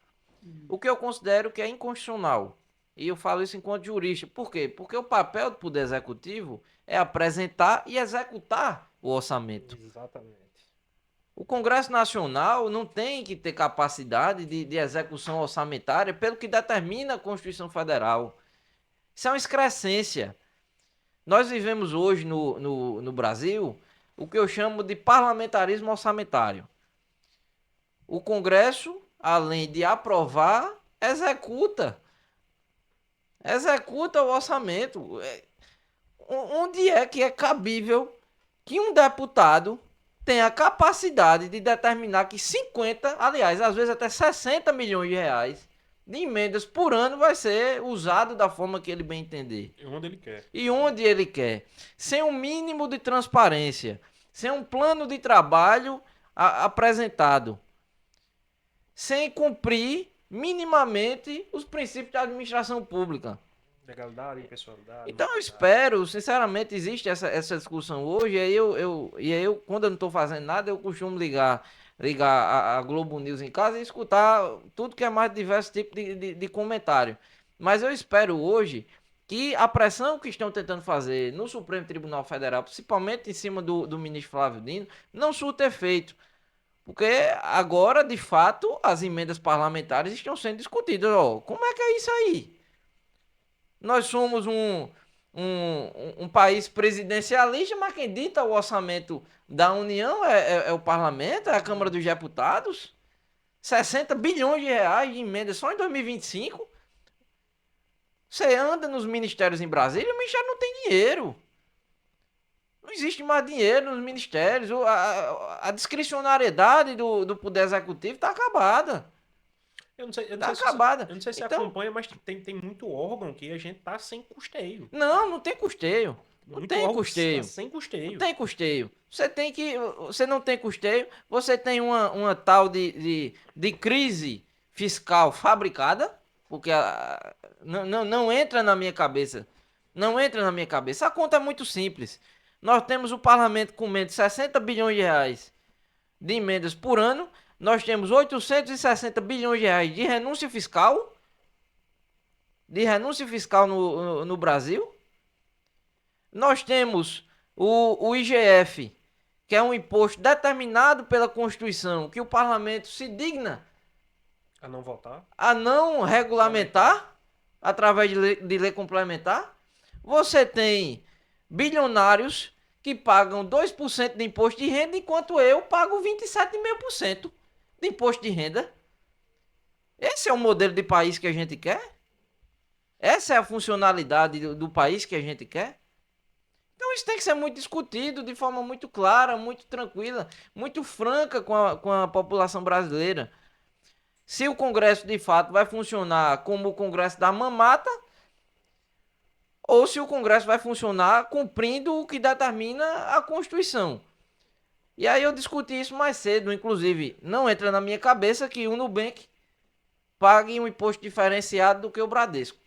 O que eu considero que é inconstitucional. E eu falo isso enquanto jurista. Por quê? Porque o papel do Poder Executivo é apresentar e executar o orçamento. Exatamente. O Congresso Nacional não tem que ter capacidade de execução orçamentária pelo que determina a Constituição Federal. Isso é uma excrescência. Nós vivemos hoje no Brasil o que eu chamo de parlamentarismo orçamentário. O Congresso, além de aprovar, executa. Executa o orçamento. Onde é que é cabível que um deputado tenha a capacidade de determinar que 50, aliás, às vezes até 60 milhões de reais de emendas por ano vai ser usado da forma que ele bem entender. E onde ele quer. E onde ele quer. Sem um mínimo de transparência. Sem um plano de trabalho apresentado. Sem cumprir minimamente os princípios da administração pública. Legalidade, impessoalidade. Então eu espero, sinceramente, existe essa discussão hoje, e aí eu, quando eu não estou fazendo nada, eu costumo ligar a Globo News em casa e escutar tudo que é mais diversos tipos de comentário. Mas eu espero hoje que a pressão que estão tentando fazer no Supremo Tribunal Federal, principalmente em cima do ministro Flávio Dino, não surta efeito. Porque agora, de fato, as emendas parlamentares estão sendo discutidas. Ó, como é que é isso aí? Nós somos um país presidencialista, mas quem dita o orçamento da União é o parlamento, é a Câmara dos Deputados. 60 bilhões de reais de emendas só em 2025. Você anda nos ministérios em Brasília, o ministério não tem dinheiro. Não existe mais dinheiro nos ministérios. A discricionariedade do Poder Executivo está acabada. Eu não sei, Está acabada. Eu não sei se Então, acompanha, mas tem muito órgão que a gente tá sem custeio. não tem custeio. Não Muito tem órgão custeio. Tá sem custeio. Não tem custeio. Você não tem custeio, você tem uma tal de crise fiscal fabricada, porque não entra na minha cabeça. Não entra na minha cabeça. A conta é muito simples. Nós temos o parlamento com menos de 60 bilhões de reais de emendas por ano. Nós temos 860 bilhões de reais de renúncia fiscal. No Brasil. Nós temos o IGF, que é um imposto determinado pela Constituição, que o parlamento se digna A não votar. a não regulamentar através de lei complementar. Você tem bilionários que pagam 2% de imposto de renda, enquanto eu pago 27,5% de imposto de renda. Esse é o modelo de país que a gente quer? Essa é a funcionalidade do país que a gente quer? Então isso tem que ser muito discutido de forma muito clara, muito tranquila, muito franca com a população brasileira. Se o Congresso de fato vai funcionar como o Congresso da mamata, ou se o Congresso vai funcionar cumprindo o que determina a Constituição. E aí eu discuti isso mais cedo, inclusive não entra na minha cabeça que o Nubank pague um imposto diferenciado do que o Bradesco,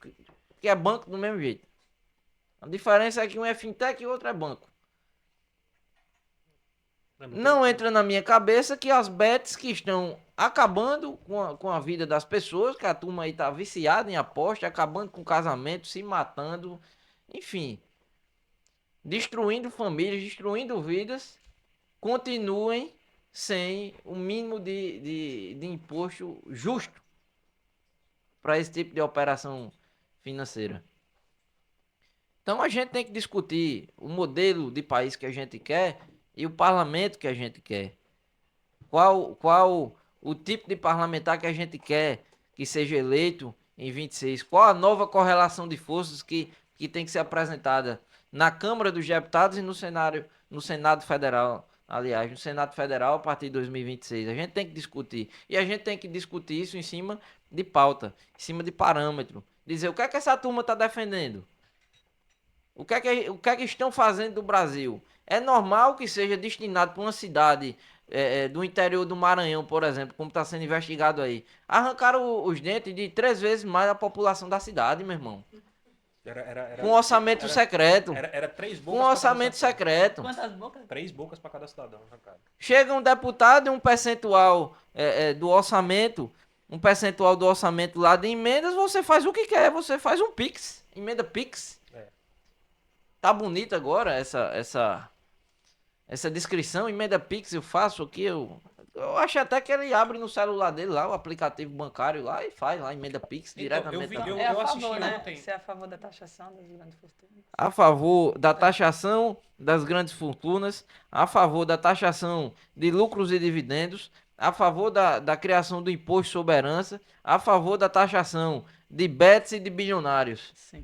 que é banco do mesmo jeito. A diferença é que um é fintech e o outro é banco. Não entra na minha cabeça que as bets que estão acabando com a vida das pessoas, que a turma aí tá viciada em aposta, acabando com casamento, se matando, enfim, destruindo famílias, destruindo vidas, continuem sem o mínimo de imposto justo para esse tipo de operação financeira. Então a gente tem que discutir o modelo de país que a gente quer e o parlamento que a gente quer. Qual o tipo de parlamentar que a gente quer que seja eleito em 26? Qual a nova correlação de forças que tem que ser apresentada na Câmara dos Deputados e no Senado Federal aliás, no Senado Federal a partir de 2026. A gente tem que discutir. E a gente tem que discutir isso em cima de pauta, em cima de parâmetro. Dizer o que é que essa turma está defendendo. O que é que estão fazendo do Brasil? É normal que seja destinado para uma cidade do interior do Maranhão, por exemplo, como está sendo investigado aí. Arrancaram os dentes de 3 vezes mais a população da cidade, meu irmão. Com um orçamento secreto. Era três Com um bocas pra cada orçamento cidadão. secreto. Quantas bocas? 3 bocas para cada cidadão arrancado. Chega um deputado e um percentual do orçamento, lá de emendas, você faz o que quer, você faz um Pix, emenda Pix. Tá bonito agora essa descrição, emenda Pix, eu faço aqui, eu acho até que ele abre no celular dele lá, o aplicativo bancário lá, e faz lá, emenda Pix Então, diretamente. É a assisti favor, né? ontem. Você é a favor da taxação das grandes fortunas? A favor da taxação das grandes fortunas, a favor da taxação de lucros e dividendos, a favor da criação do imposto sobre herança, a favor da taxação de bets e de bilionários. Sim.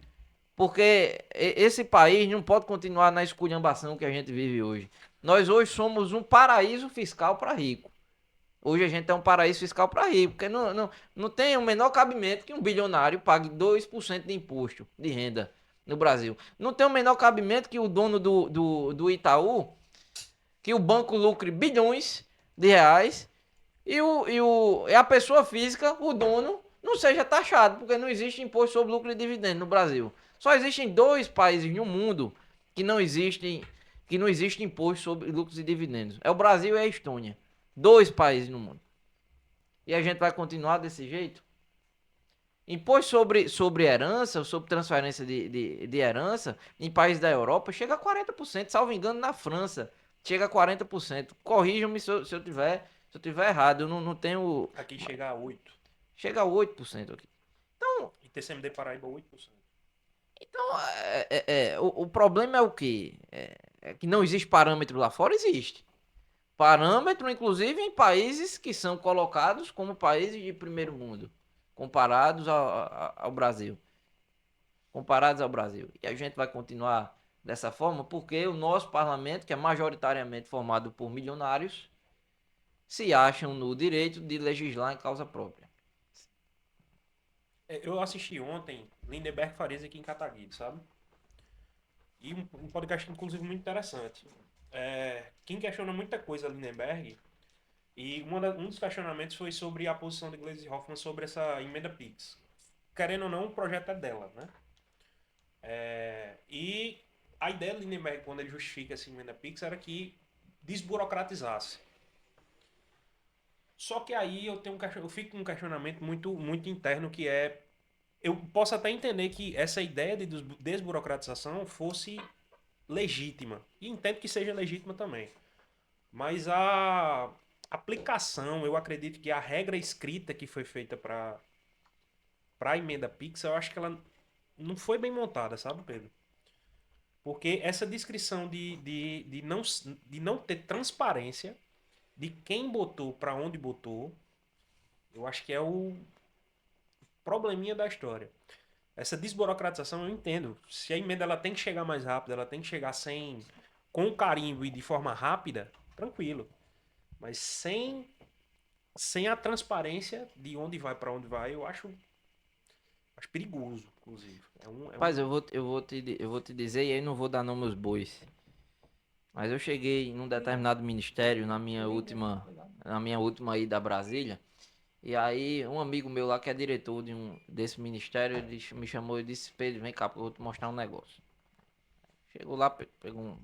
Porque esse país não pode continuar na esculhambação que a gente vive hoje. Nós hoje somos um paraíso fiscal para rico. Hoje a gente é um paraíso fiscal para rico, porque não tem o menor cabimento que um bilionário pague 2% de imposto de renda no Brasil. Não tem o menor cabimento que o dono do Itaú, que o banco lucre bilhões de reais e a pessoa física, o dono, não seja taxado, porque não existe imposto sobre lucro e dividendo no Brasil. Só existem 2 países no mundo que não existe imposto sobre lucros e dividendos. É o Brasil e a Estônia. 2 países no mundo. E a gente vai continuar desse jeito? Imposto sobre herança, sobre transferência de herança, em países da Europa, chega a 40%, salvo engano, na França. Chega a 40%. Corrijam-me se eu tiver errado. Eu não tenho. Aqui chega a 8%. Chega a 8% aqui. E TCMD Paraíba 8%. Então, o problema é o quê? É que não existe parâmetro lá fora? Existe. Parâmetro, inclusive, em países que são colocados como países de primeiro mundo, comparados ao Brasil. Comparados ao Brasil. E a gente vai continuar dessa forma porque o nosso parlamento, que é majoritariamente formado por milionários, se acham no direito de legislar em causa própria. Eu assisti ontem Lindenberg Farias aqui em Cataguiri, sabe? E um podcast, inclusive, muito interessante. Quem questiona muita coisa Lindenberg, e um dos questionamentos foi sobre a posição de Gleisi Hoffmann sobre essa emenda Pix. Querendo ou não, o projeto é dela, né? E a ideia do Lindenberg, quando ele justifica essa emenda Pix, era que desburocratizasse. Só que aí eu fico com um questionamento muito, muito interno, que é... Eu posso até entender que essa ideia de desburocratização fosse legítima. E entendo que seja legítima também. Mas a aplicação, eu acredito que a regra escrita que foi feita para a emenda Pix, eu acho que ela não foi bem montada, sabe, Pedro? Porque essa descrição de não ter transparência de quem botou, para onde botou, eu acho que é o probleminha da história. Essa desburocratização eu entendo. Se a emenda ela tem que chegar mais rápido, ela tem que chegar com carimbo e de forma rápida, tranquilo. Mas sem a transparência de onde vai, para onde vai, eu acho perigoso, inclusive. Rapaz, eu vou te dizer, e aí não vou dar nome aos bois. Mas eu cheguei num determinado ministério na minha última ida a Brasília. E aí um amigo meu lá que é diretor desse ministério, ele me chamou e disse: Pedro, vem cá, porque eu vou te mostrar um negócio. Chegou lá, pegou um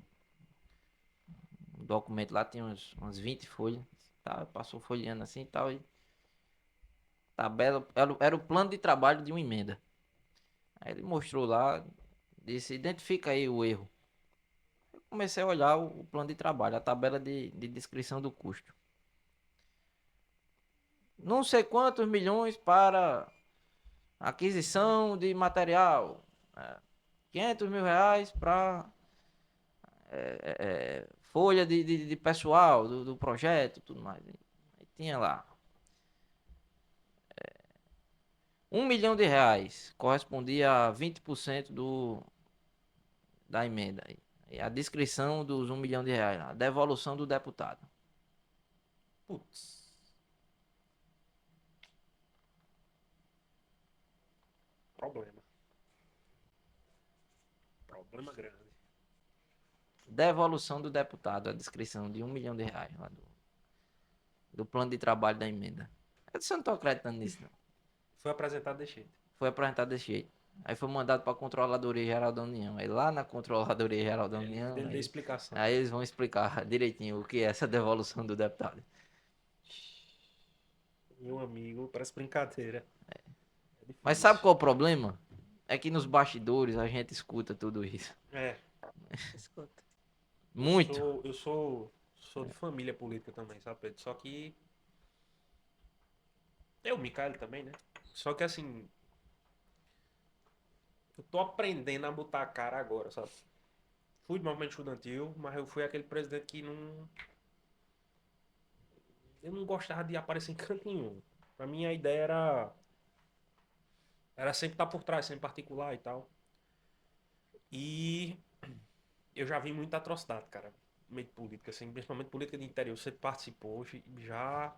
documento lá, tinha umas 20 folhas. Tá? Passou folheando assim e tal. E tabela, era o plano de trabalho de uma emenda. Aí ele mostrou lá, disse: identifica aí o erro. Eu comecei a olhar o plano de trabalho, a tabela de descrição do custo. Não sei quantos milhões para aquisição de material. 500 mil reais para folha de pessoal do projeto, tudo mais. Aí tinha lá 1 milhão de reais, correspondia a 20% da emenda. E a descrição dos R$ 1 milhão lá. Devolução do deputado. Putz. Problema. Problema grande. Devolução do deputado. A descrição de R$ 1 milhão lá do plano de trabalho da emenda. Eu disse, eu não tô acreditando nisso, não. Foi apresentado desse jeito. Foi apresentado desse jeito. Aí foi mandado para a Controladoria Geral da União. Aí lá na Controladoria Geral da União, Ele deu explicação. aí eles vão explicar direitinho o que é essa devolução do deputado. Meu amigo, parece brincadeira. É Mas difícil. sabe qual é o problema? É que nos bastidores a gente escuta tudo isso. É. Escuta. Muito. Eu sou de família política também, sabe, Pedro? Só que. Eu, o Mikael também, né? Só que assim. Eu tô aprendendo a botar a cara agora, sabe? Fui de movimento estudantil, mas eu fui aquele presidente que não. Eu não gostava de aparecer em canto nenhum. Pra mim a ideia era sempre estar por trás, sempre particular e tal. E eu já vi muita atrocidade, cara. No meio de política, assim, principalmente política de interior. Você participou, já.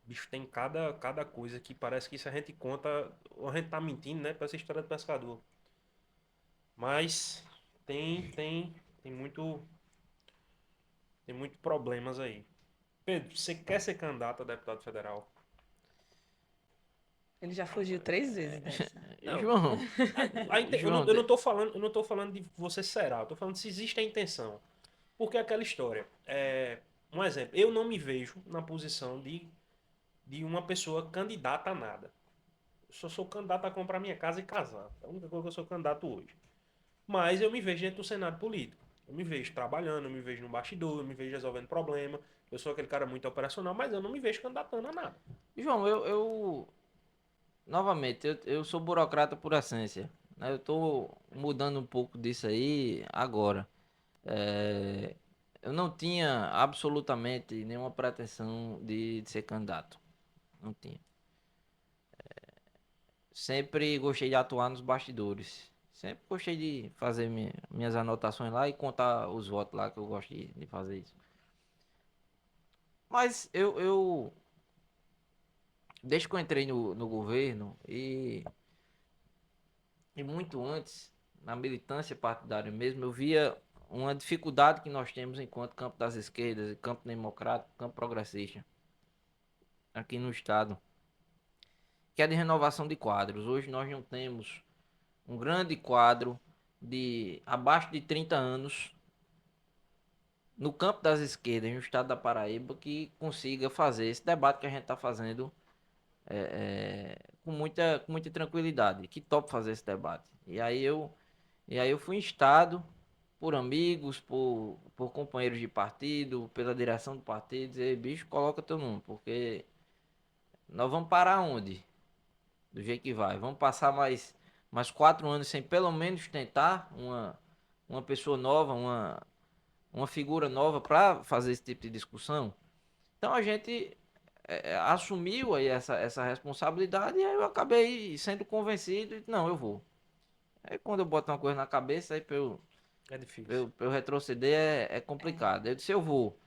Bicho, tem cada coisa que parece que se a gente conta, ou a gente tá mentindo, né? Parece história do pescador. Mas tem muito, tem muito problemas aí. Pedro, você quer ser candidato a deputado federal? Ele já fugiu 3 vezes dessa. Não. João, João, Eu não tô falando de você será, eu tô falando se existe a intenção. Porque é aquela história. Um exemplo, eu não me vejo na posição de uma pessoa candidata a nada. Eu só sou candidato a comprar minha casa e casar. É a única coisa que eu sou candidato hoje. Mas eu me vejo dentro do cenário político. Eu me vejo trabalhando, eu me vejo no bastidor, eu me vejo resolvendo problema. Eu sou aquele cara muito operacional, mas eu não me vejo candidatando a nada. João, novamente, eu sou burocrata por essência, né? Eu tô mudando um pouco disso aí agora. É, eu não tinha absolutamente nenhuma pretensão de ser candidato. Não tinha. Sempre gostei de atuar nos bastidores. Sempre gostei de fazer minhas anotações lá e contar os votos lá, que eu gosto de fazer isso. Mas desde que eu entrei no governo e muito antes, na militância partidária mesmo, eu via uma dificuldade que nós temos enquanto campo das esquerdas, campo democrático, campo progressista, aqui no estado, que é de renovação de quadros. Hoje nós não temos um grande quadro de abaixo de 30 anos no campo das esquerdas, no estado da Paraíba, que consiga fazer esse debate que a gente está fazendo com muita tranquilidade, que topa fazer esse debate. E aí eu fui instado por amigos, por companheiros de partido, pela direção do partido, dizer, bicho, coloca teu nome, porque nós vamos parar onde? Do jeito que vai. Vamos passar mais 4 anos sem pelo menos tentar uma pessoa nova, uma figura nova para fazer esse tipo de discussão. Então a gente assumiu aí essa responsabilidade e aí eu acabei sendo convencido e não, eu vou. Aí quando eu boto uma coisa na cabeça, aí É difícil. pra eu retroceder é complicado. Eu disse, eu vou.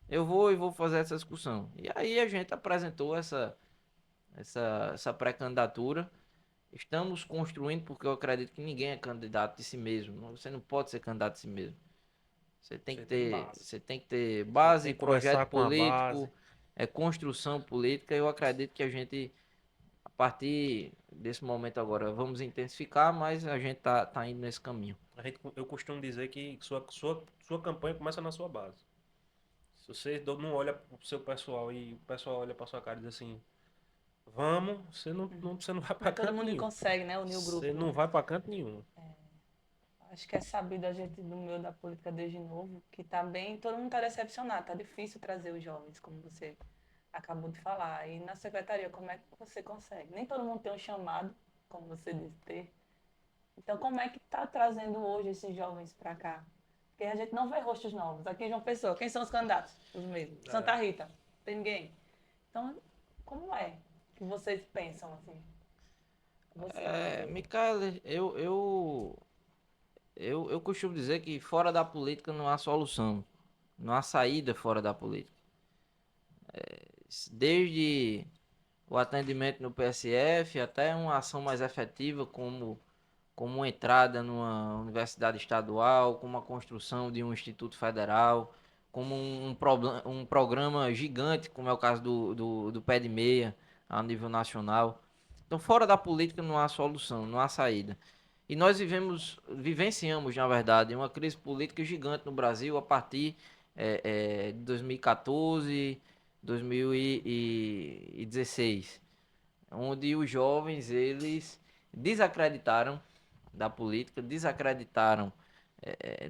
Eu vou e vou fazer essa discussão. E aí a gente apresentou essa pré-candidatura. Estamos construindo, porque eu acredito que ninguém é candidato de si mesmo. Você não pode ser candidato de si mesmo. Você tem base. Você tem que ter Você base, tem que projeto começar com a base. político, construção política. Eu acredito que a gente, a partir desse momento agora, vamos intensificar, mas a gente tá indo nesse caminho. Eu costumo dizer que sua campanha começa na sua base. Se você não olha pro seu pessoal e o pessoal olha pra sua cara e diz assim, vamos, você não vai pra Mas todo canto mundo nenhum. consegue, né? Unir o Você grupo, não né? vai pra canto nenhum. Acho que é sabido a gente do meio da política desde novo, que tá bem, todo mundo tá decepcionado, tá difícil trazer os jovens, como você acabou de falar. E na secretaria, como é que você consegue? Nem todo mundo tem um chamado, como você disse ter. Então, como é que tá trazendo hoje esses jovens para cá? Porque a gente não vê rostos novos. Aqui em João Pessoa, quem são os candidatos? Os mesmos. Santa Rita, tem ninguém. Então, como é que vocês pensam assim? Você, como vereador. Micaela, Eu costumo dizer que fora da política não há solução, não há saída fora da política. Desde o atendimento no PSF até uma ação mais efetiva como uma entrada numa universidade estadual, como a construção de um instituto federal, como um programa gigante, como é o caso do Pé de Meia, a nível nacional. Então, fora da política não há solução, não há saída. E nós vivenciamos, na verdade, uma crise política gigante no Brasil a partir de 2014, 2016, onde os jovens eles desacreditaram da política, desacreditaram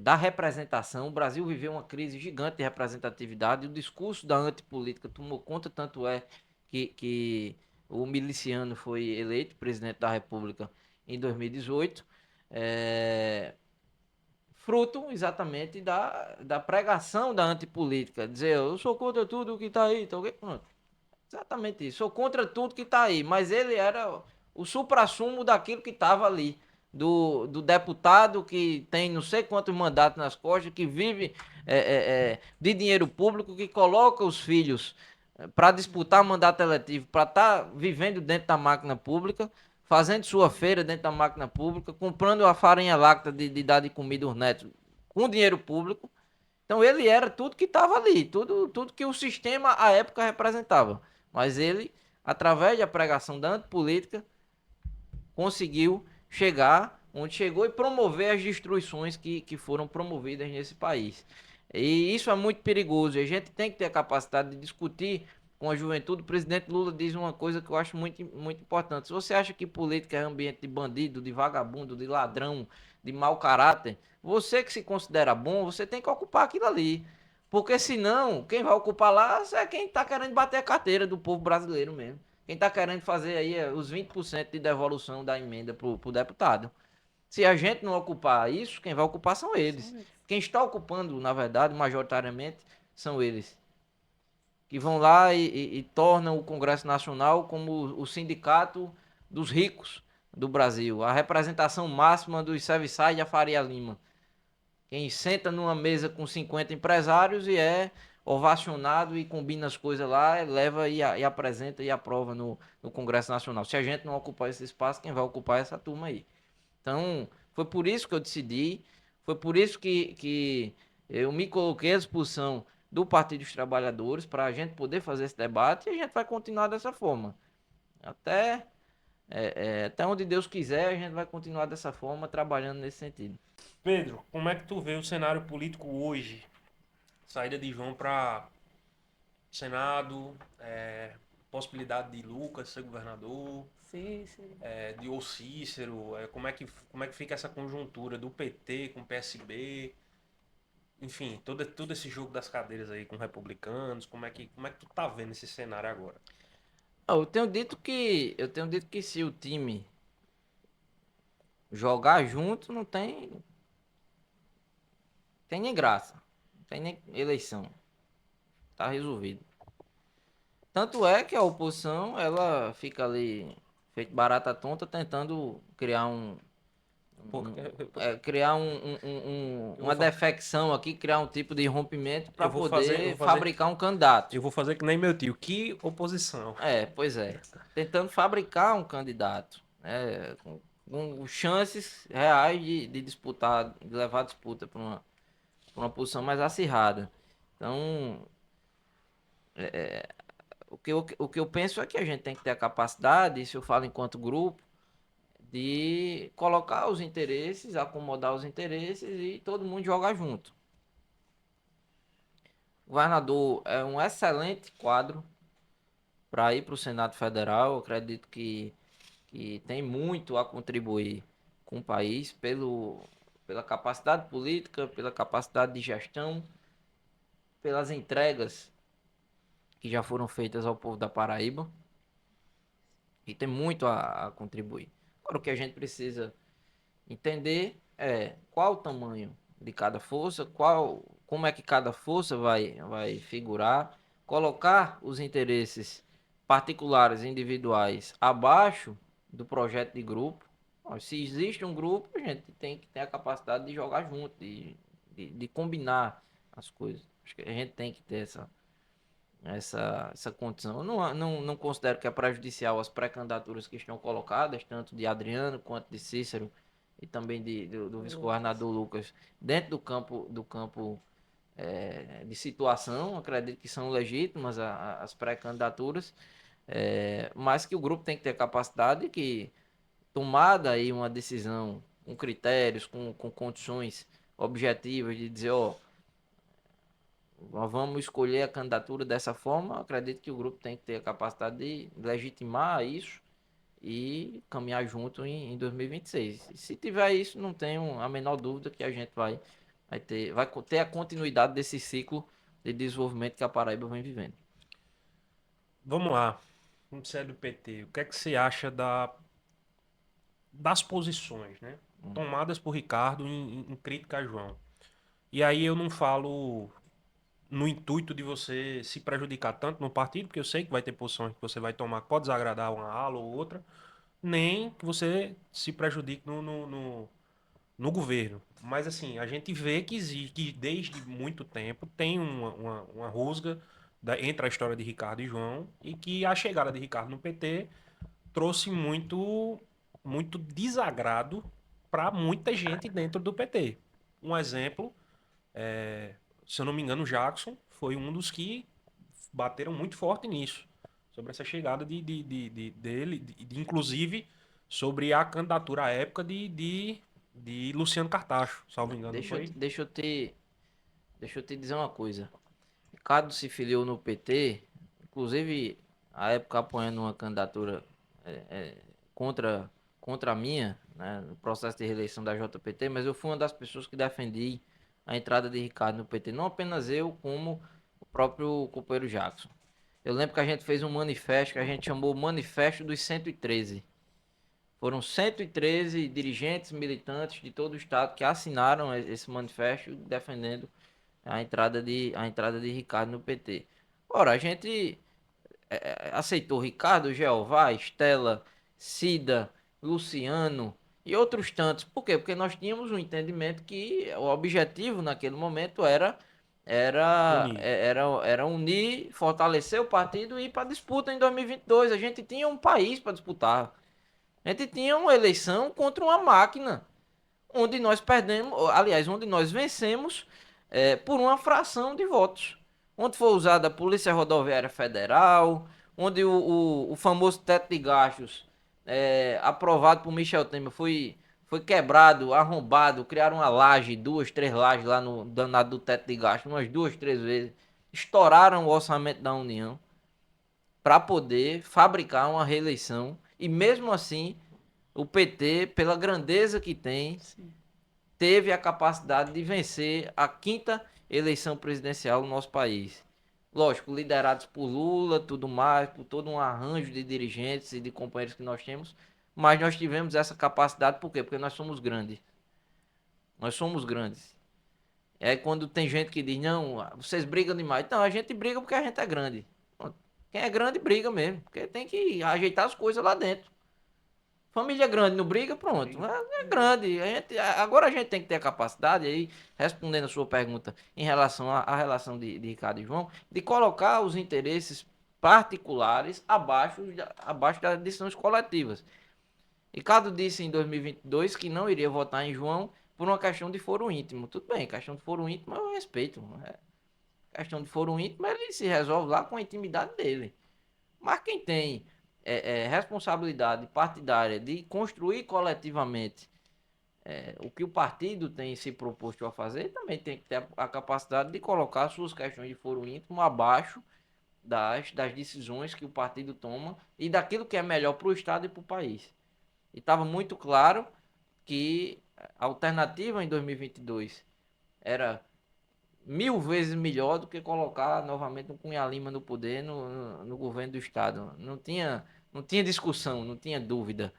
da representação. O Brasil viveu uma crise gigante de representatividade e o discurso da antipolítica tomou conta, tanto é que o miliciano foi eleito presidente da República em 2018, fruto exatamente da pregação da antipolítica. Dizer, eu sou contra tudo que está aí, tá ok? Pronto. Exatamente isso. Sou contra tudo que está aí, mas ele era o suprassumo daquilo que estava ali. Do deputado que tem não sei quantos mandatos nas costas, que vive de dinheiro público, que coloca os filhos para disputar mandato eletivo, para estar vivendo dentro da máquina pública, fazendo sua feira dentro da máquina pública, comprando a farinha láctea de dar de comida aos netos com dinheiro público. Então ele era tudo que estava ali, tudo que o sistema à época representava. Mas ele, através da pregação da antipolítica, conseguiu chegar onde chegou e promover as destruições que foram promovidas nesse país. E isso é muito perigoso. A gente tem que ter a capacidade de discutir com a juventude. O presidente Lula diz uma coisa que eu acho muito, muito importante. Se você acha que política é ambiente de bandido, de vagabundo, de ladrão, de mau caráter, você que se considera bom, você tem que ocupar aquilo ali. Porque senão, quem vai ocupar lá é quem está querendo bater a carteira do povo brasileiro mesmo. Quem está querendo fazer aí os 20% de devolução da emenda para o deputado. Se a gente não ocupar isso, quem vai ocupar são eles. Quem está ocupando, na verdade, majoritariamente, são eles. Que vão lá e tornam o Congresso Nacional como o sindicato dos ricos do Brasil. A representação máxima dos serviçais da Faria Lima. Quem senta numa mesa com 50 empresários e é ovacionado e combina as coisas lá, leva e apresenta e aprova no Congresso Nacional. Se a gente não ocupar esse espaço, quem vai ocupar é essa turma aí. Então, foi por isso que eu decidi, foi por isso que eu me coloquei à disposição do Partido dos Trabalhadores para a gente poder fazer esse debate e a gente vai continuar dessa forma. Até onde Deus quiser, a gente vai continuar dessa forma, trabalhando nesse sentido. Pedro, como é que tu vê o cenário político hoje? Saída de João para Senado, possibilidade de Lucas ser governador, Sim, sim. de ou Cícero, como é que fica essa conjuntura do PT com o PSB, enfim, todo esse jogo das cadeiras aí com republicanos, como é que tu tá vendo esse cenário agora? Eu tenho dito que se o time jogar junto, não tem nem graça, não tem nem eleição, tá resolvido. Tanto é que a oposição, ela fica ali, feito barata tonta, tentando criar uma defecção aqui, criar um tipo de rompimento para Eu vou poder fazer- fabricar um candidato. Eu vou fazer que nem meu tio, que oposição. Pois é. Tentando fabricar um candidato, né, com chances reais de disputar, de levar a disputa para uma posição mais acirrada. Então, o que eu penso é que a gente tem que ter a capacidade, isso eu falo enquanto grupo, de colocar os interesses, acomodar os interesses e todo mundo jogar junto. O governador é um excelente quadro para ir para o Senado Federal. Eu acredito que tem muito a contribuir com o país pela capacidade política, pela capacidade de gestão, pelas entregas que já foram feitas ao povo da Paraíba. E tem muito a contribuir. Agora, o que a gente precisa entender é qual o tamanho de cada força, como é que cada força vai figurar, colocar os interesses particulares, individuais, abaixo do projeto de grupo. Ó, se existe um grupo, a gente tem que ter a capacidade de jogar junto, de combinar as coisas. Acho que a gente tem que ter essa condição. Eu não considero que é prejudicial as pré-candidaturas que estão colocadas, tanto de Adriano quanto de Cícero e também do vice-governador Lucas, dentro do campo de situação. Acredito que são legítimas as pré-candidaturas, mas que o grupo tem que ter capacidade que, tomada aí uma decisão com critérios, com condições objetivas de dizer, ó, nós vamos escolher a candidatura dessa forma. Eu acredito que o grupo tem que ter a capacidade de legitimar isso e caminhar junto em 2026. E se tiver isso, não tenho a menor dúvida que a gente vai ter a continuidade desse ciclo de desenvolvimento que a Paraíba vem vivendo. Vamos lá. Vamos ser do PT. O que é que você acha das posições, né? Tomadas por Ricardo em crítica a João. E aí eu não falo no intuito de você se prejudicar tanto no partido, porque eu sei que vai ter posições que você vai tomar que pode desagradar uma ala ou outra, nem que você se prejudique no governo. Mas assim, a gente vê que existe, que desde muito tempo tem uma rusga entre a história de Ricardo e João, e que a chegada de Ricardo no PT trouxe muito desagrado para muita gente dentro do PT. Um exemplo, se eu não me engano, o Jackson foi um dos que bateram muito forte nisso, sobre essa chegada dele, inclusive sobre a candidatura à época de Luciano Cartacho, salvo engano, não Deixa eu, foi? deixa eu te dizer uma coisa. Ricardo se filiou no PT, inclusive à época apoiando uma candidatura é, é, contra a minha, né, no processo de reeleição da JPT, mas eu fui uma das pessoas que defendi a entrada de Ricardo no PT. Não apenas eu, como o próprio companheiro Jackson. Eu lembro que a gente fez um manifesto que a gente chamou Manifesto dos 113. Foram 113 dirigentes, militantes de todo o estado que assinaram esse manifesto defendendo a entrada de Ricardo no PT. Ora, a gente aceitou Ricardo, Jeová, Estela, Cida, Luciano e outros tantos. Por quê? Porque nós tínhamos um entendimento que o objetivo naquele momento era, Unir. era, era unir, fortalecer o partido e ir para a disputa em 2022. A gente tinha um país para disputar. A gente tinha uma eleição contra uma máquina, onde nós perdemos, aliás, onde nós vencemos por uma fração de votos. Onde foi usada a Polícia Rodoviária Federal, onde o famoso teto de gastos aprovado por Michel Temer foi quebrado, arrombado, criaram uma laje, 2, 3 lajes lá no danado do teto de gastos, umas 2, 3 vezes. Estouraram o orçamento da União para poder fabricar uma reeleição. E mesmo assim, o PT, pela grandeza que tem, Sim. teve a capacidade de vencer a quinta eleição presidencial no nosso país. Lógico, liderados por Lula, tudo mais, por todo um arranjo de dirigentes e de companheiros que nós temos, mas nós tivemos essa capacidade, por quê? Porque nós somos grandes. Nós somos grandes. É quando tem gente que diz, não, vocês brigam demais. Não, a gente briga porque a gente é grande. Quem é grande briga mesmo, porque tem que ajeitar as coisas lá dentro. Família grande não briga, pronto. É grande. Agora a gente tem que ter a capacidade, aí, respondendo a sua pergunta em relação à relação de Ricardo e João, de colocar os interesses particulares abaixo das decisões coletivas. Ricardo disse em 2022 que não iria votar em João por uma questão de foro íntimo. Tudo bem, questão de foro íntimo eu respeito. Questão de foro íntimo ele se resolve lá com a intimidade dele. Mas quem tem responsabilidade partidária de construir coletivamente o que o partido tem se proposto a fazer, também tem que ter a capacidade de colocar suas questões de foro íntimo abaixo das decisões que o partido toma e daquilo que é melhor para o Estado e para o país. E estava muito claro que a alternativa em 2022 era 1000 vezes melhor do que colocar novamente um Cunha Lima no poder no governo do estado. Não tinha discussão, não tinha dúvida.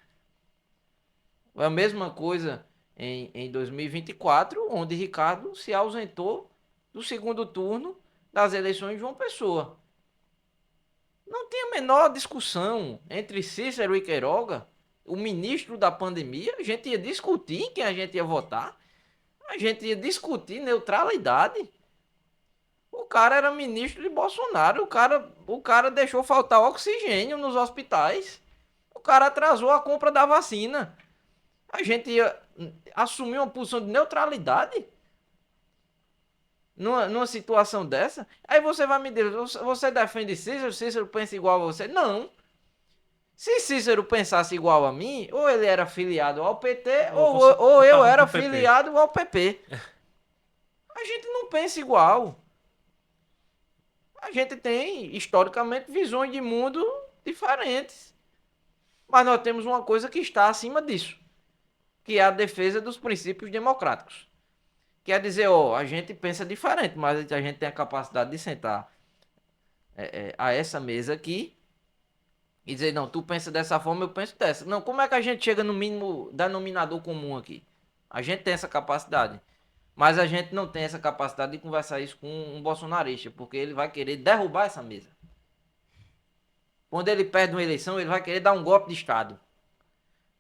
Foi a mesma coisa em 2024, onde Ricardo se ausentou do segundo turno das eleições de João Pessoa. Não tinha a menor discussão entre Cícero e Queiroga o ministro da pandemia, a gente ia discutir em quem a gente ia votar, a gente ia discutir neutralidade. O cara era ministro de Bolsonaro, o cara deixou faltar oxigênio nos hospitais, o cara atrasou a compra da vacina. A gente ia assumir uma posição de neutralidade numa situação dessa. Aí você vai me dizer, você defende Cícero? Cícero pensa igual a você? Não. Se Cícero pensasse igual a mim, ou ele era filiado ao PT, ou eu era filiado ao PP. A gente não pensa igual. A gente tem, historicamente, visões de mundo diferentes. Mas nós temos uma coisa que está acima disso, que é a defesa dos princípios democráticos. Quer dizer, a gente pensa diferente, mas a gente tem a capacidade de sentar a essa mesa aqui e dizer, não, tu pensa dessa forma, eu penso dessa. Não, como é que a gente chega no mínimo denominador comum aqui? A gente tem essa capacidade. Mas a gente não tem essa capacidade de conversar isso com um bolsonarista, porque ele vai querer derrubar essa mesa. Quando ele perde uma eleição, ele vai querer dar um golpe de Estado.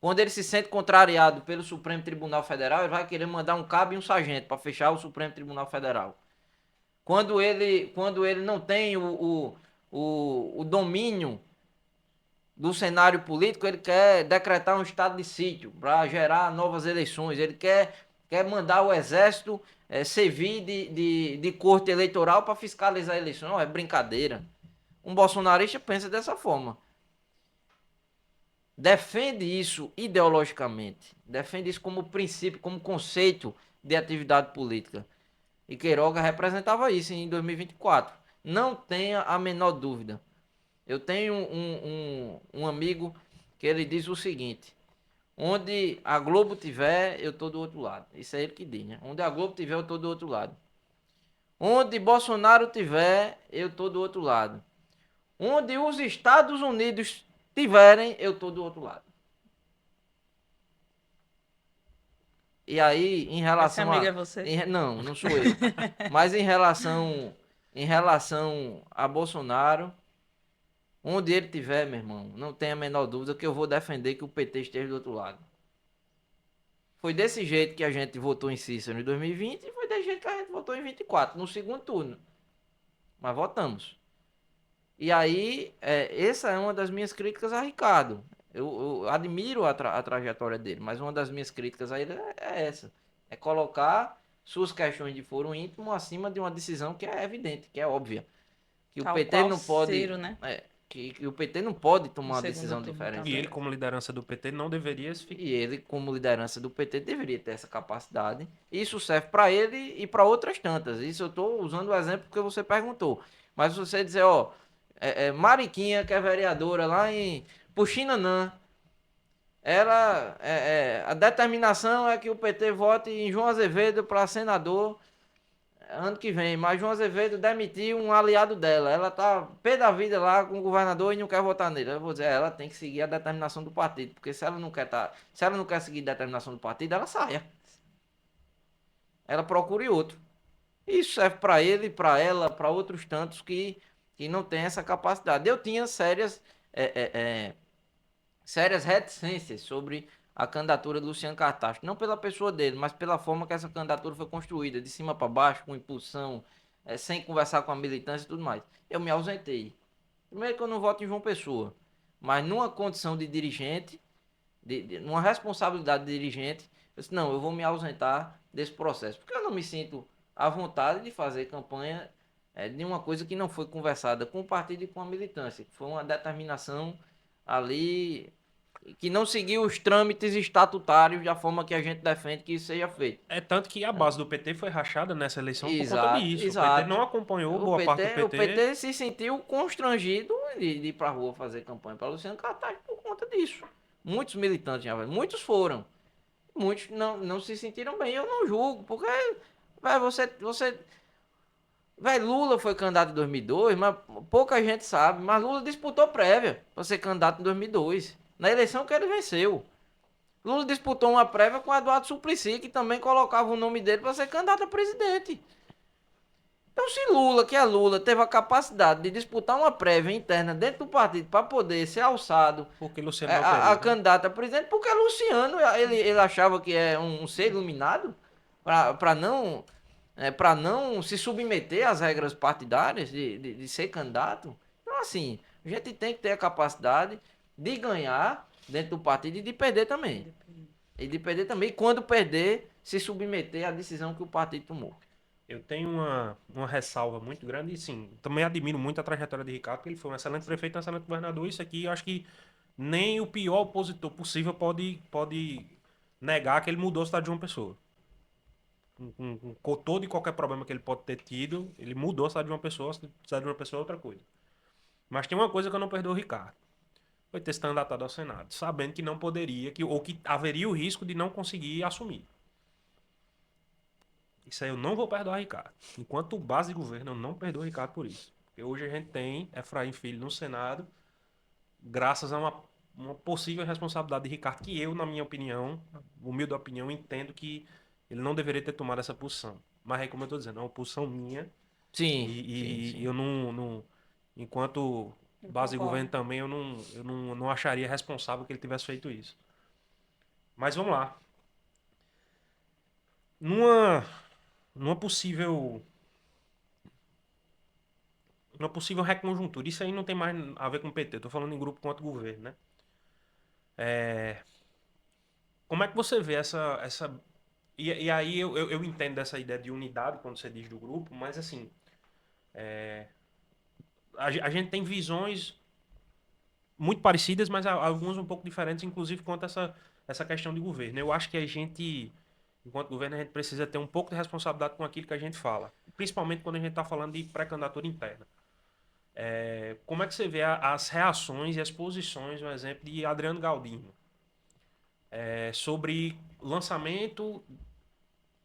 Quando ele se sente contrariado pelo Supremo Tribunal Federal, ele vai querer mandar um cabo e um sargento para fechar o Supremo Tribunal Federal. Quando ele não tem o domínio do cenário político, ele quer decretar um estado de sítio para gerar novas eleições. Ele quer mandar o exército servir de corte eleitoral para fiscalizar a eleição. Não, é brincadeira. Um bolsonarista pensa dessa forma. Defende isso ideologicamente. Defende isso como princípio, como conceito de atividade política. E Queiroga representava isso em 2024. Não tenha a menor dúvida. Eu tenho um amigo que ele diz o seguinte: onde a Globo tiver, eu tô do outro lado. Isso é ele que diz, né? Onde a Globo tiver, eu tô do outro lado. Onde Bolsonaro tiver, eu tô do outro lado. Onde os Estados Unidos tiverem, eu tô do outro lado. E aí, em relação Esse amigo é você? não, não sou eu. Mas em relação a Bolsonaro, onde ele tiver, meu irmão, não tenha a menor dúvida que eu vou defender que o PT esteja do outro lado. Foi desse jeito que a gente votou em Cícero em 2020 e foi desse jeito que a gente votou em 24, no segundo turno. Mas votamos. E aí, essa é uma das minhas críticas a Ricardo. Eu admiro a trajetória dele, mas uma das minhas críticas a ele é essa. É colocar suas questões de foro íntimo acima de uma decisão que é evidente, que é óbvia. Que o Tal PT qual não pode... Ciro, né? Que o PT não pode tomar uma segundo decisão turno diferente. E ele, como liderança do PT, não deveria se ficar. E ele, como liderança do PT, deveria ter essa capacidade. Isso serve para ele e para outras tantas. Isso eu estou usando o exemplo porque você perguntou. Mas se você dizer, Mariquinha, que é vereadora lá em Puxinanã, ela, a determinação é que o PT vote em João Azevedo para senador ano que vem, mas João Azevedo demitiu um aliado dela. Ela tá pé da vida lá com o governador e não quer votar nele. Eu vou dizer, ela tem que seguir a determinação do partido, porque se ela não quer seguir a determinação do partido, ela saia. Ela procure outro. Isso serve para ele, para ela, para outros tantos que não tem essa capacidade. Eu tinha sérias reticências sobre a candidatura do Luciano Cartacho, não pela pessoa dele, mas pela forma que essa candidatura foi construída, de cima para baixo, com impulsão, sem conversar com a militância e tudo mais. Eu me ausentei. Primeiro que eu não voto em João Pessoa, mas numa condição de dirigente, numa responsabilidade de dirigente, eu disse, não, eu vou me ausentar desse processo, porque eu não me sinto à vontade de fazer campanha de uma coisa que não foi conversada com o partido e com a militância, que foi uma determinação ali que não seguiu os trâmites estatutários da forma que a gente defende que isso seja feito. É tanto que a base do PT foi rachada nessa eleição por conta Exato, disso. exato. O PT não acompanhou boa parte do PT. O PT se sentiu constrangido de ir pra rua fazer campanha para Luciano Cartacho por conta disso. Muitos militantes, muitos foram. Muitos não se sentiram bem. Eu não julgo, porque Lula foi candidato em 2002, mas pouca gente sabe. Mas Lula disputou prévia para ser candidato em 2002. Na eleição que ele venceu. Lula disputou uma prévia com Eduardo Suplicy, que também colocava o nome dele para ser candidato a presidente. Então, se Lula, que é Lula, teve a capacidade de disputar uma prévia interna dentro do partido para poder ser alçado Porque Luciano não teria, a né? candidata a presidente, porque Luciano, ele achava que é um ser iluminado para não se submeter às regras partidárias de ser candidato. Então, assim, a gente tem que ter a capacidade de ganhar dentro do partido e de perder também. E de perder também, e quando perder, se submeter à decisão que o partido tomou. Eu tenho uma ressalva muito grande e sim, também admiro muito a trajetória de Ricardo, porque ele foi um excelente prefeito, um excelente governador. Isso aqui eu acho que nem o pior opositor possível pode negar que ele mudou a cidade de uma pessoa. Com todo e qualquer problema que ele pode ter tido, ele mudou a cidade de uma pessoa, a cidade de uma pessoa é outra coisa. Mas tem uma coisa que eu não perdoo o Ricardo. Foi ter se candidatado ao Senado, sabendo que não poderia, ou que haveria o risco de não conseguir assumir. Isso aí eu não vou perdoar o Ricardo. Enquanto base de governo, eu não perdoo o Ricardo por isso. Porque hoje a gente tem Efraim Filho no Senado, graças a uma possível responsabilidade de Ricardo, que eu, na minha opinião, humilde opinião, entendo que ele não deveria ter tomado essa posição. Mas aí, como eu estou dizendo, é uma posição minha Sim, sim, e sim. eu não, enquanto Eu base de governo concordo. também, eu não acharia responsável que ele tivesse feito isso. Mas vamos lá. Numa, numa possível uma possível reconjuntura. Isso aí não tem mais a ver com o PT. Eu tô falando em grupo contra o governo, né? Como é que você vê essa... E aí eu entendo essa ideia de unidade quando você diz do grupo, mas assim, a gente tem visões muito parecidas, mas algumas um pouco diferentes, inclusive quanto a essa questão de governo. Eu acho que a gente, enquanto governo, a gente precisa ter um pouco de responsabilidade com aquilo que a gente fala. Principalmente quando a gente está falando de pré-candidatura interna. Como é que você vê as reações e as posições, por exemplo, de Adriano Galdino sobre lançamento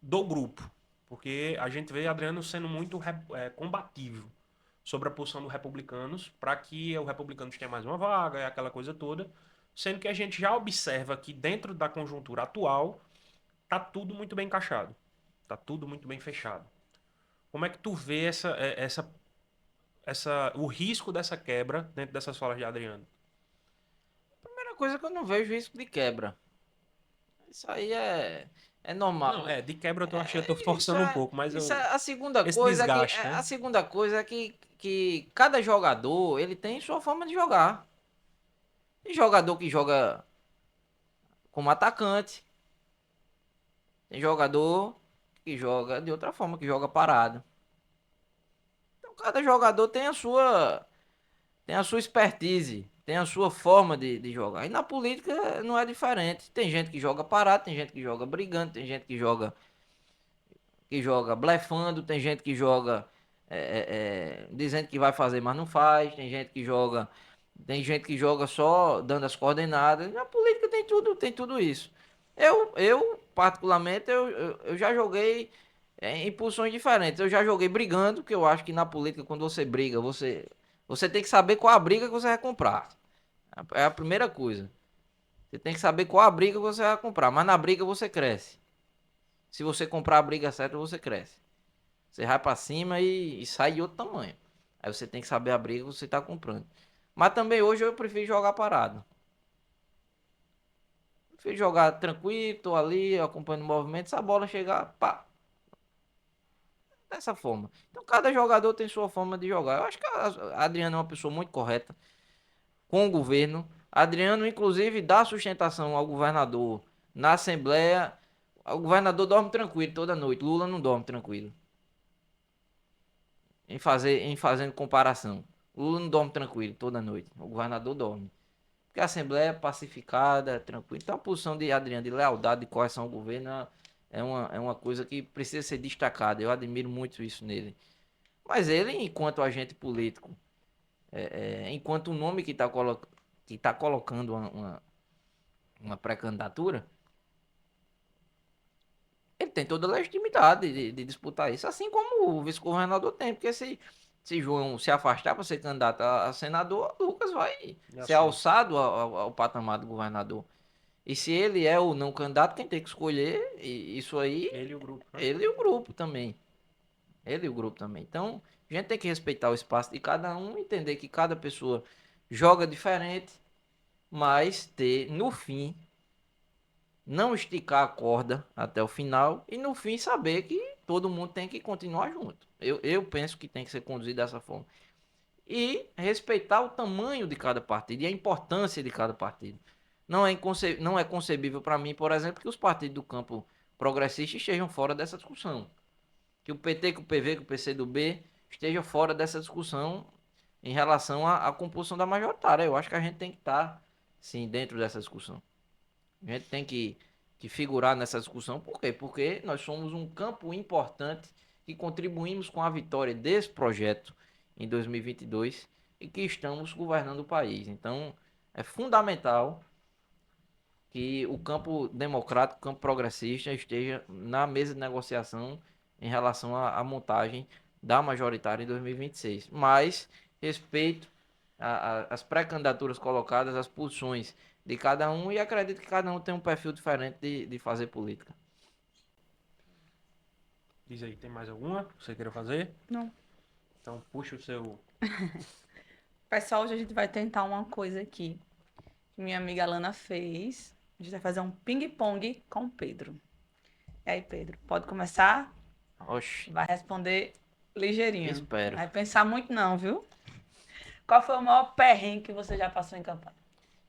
do grupo? Porque a gente vê Adriano sendo muito combativo sobre a posição dos republicanos para que o republicanos tenha mais uma vaga e aquela coisa toda, sendo que a gente já observa que dentro da conjuntura atual tá tudo muito bem encaixado, tá tudo muito bem fechado. Como é que tu vê o risco dessa quebra dentro dessas falas de Adriano? Primeira coisa que eu não vejo risco de quebra. Isso aí é Não, normal. de quebra eu tô forçando um pouco, mas Isso é a segunda esse coisa é que desgaste, né? que cada jogador ele tem sua forma de jogar. Tem jogador que joga como atacante, tem jogador que joga de outra forma, que joga parado. Então cada jogador tem a sua expertise, tem a sua forma de jogar. E na política não é diferente. Tem gente que joga parado, tem gente que joga brigando, tem gente que joga blefando, tem gente que joga dizendo que vai fazer, mas não faz, tem gente que joga só dando as coordenadas. Na política tem tudo isso. Eu particularmente, eu já joguei em posições diferentes. Eu já joguei brigando, que eu acho que na política, quando você briga, você tem que saber qual a briga que você vai comprar. É a primeira coisa. Você tem que saber qual a briga que você vai comprar, mas na briga você cresce. Se você comprar a briga certa, você cresce. Você vai pra cima e sai de outro tamanho. Aí você tem que saber a briga que você tá comprando. Mas também hoje eu prefiro jogar parado. Prefiro jogar tranquilo, tô ali, acompanhando o movimento. Se a bola chegar, pá. Dessa forma. Então cada jogador tem sua forma de jogar. Eu acho que a Adriano é uma pessoa muito correta com o governo. Adriano, inclusive, dá sustentação ao governador na Assembleia. O governador dorme tranquilo toda noite. Lula não dorme tranquilo. Em fazendo comparação. O Lula não dorme tranquilo toda noite. O governador dorme. Porque a Assembleia é pacificada, tranquila. Então a posição de Adriano de lealdade, de coerção ao governo é uma coisa que precisa ser destacada. Eu admiro muito isso nele. Mas ele, enquanto agente político, enquanto um nome que tá colocando uma pré-candidatura, ele tem toda a legitimidade de disputar isso, assim como o vice-governador tem, porque se João se afastar para ser candidato a senador, Lucas vai E ser assim, alçado ao patamar do governador. E se ele é o não candidato, quem tem que escolher isso aí, ele e o grupo, né? ele e o grupo também. Ele e o grupo também. Então, a gente tem que respeitar o espaço de cada um, entender que cada pessoa joga diferente, mas ter, no fim, não esticar a corda até o final e no fim saber que todo mundo tem que continuar junto. Eu penso que tem que ser conduzido dessa forma. E respeitar o tamanho de cada partido e a importância de cada partido. Não é concebível para mim, por exemplo, que os partidos do campo progressista estejam fora dessa discussão. Que o PT, que o PV, que o PCdoB estejam fora dessa discussão em relação à composição da majoritária. Eu acho que a gente tem que estar, sim, dentro dessa discussão. A gente tem que figurar nessa discussão. Por quê? Porque nós somos um campo importante que contribuímos com a vitória desse projeto em 2022 e que estamos governando o país. Então, é fundamental que o campo democrático, o campo progressista esteja na mesa de negociação em relação à montagem da majoritária em 2026. Mas respeito as pré-candidaturas colocadas, as posições de cada um e acredito que cada um tem um perfil diferente de fazer política. Diz aí, tem mais alguma que você queira fazer? Não. Então puxa o seu. Pessoal, hoje a gente vai tentar uma coisa aqui que minha amiga Alana fez. A gente vai fazer um ping-pong com o Pedro. E aí, Pedro, pode começar? Oxi, Vai responder ligeirinho. espero. Vai pensar muito não, viu? Qual foi o maior perrengue que você já passou em campanha?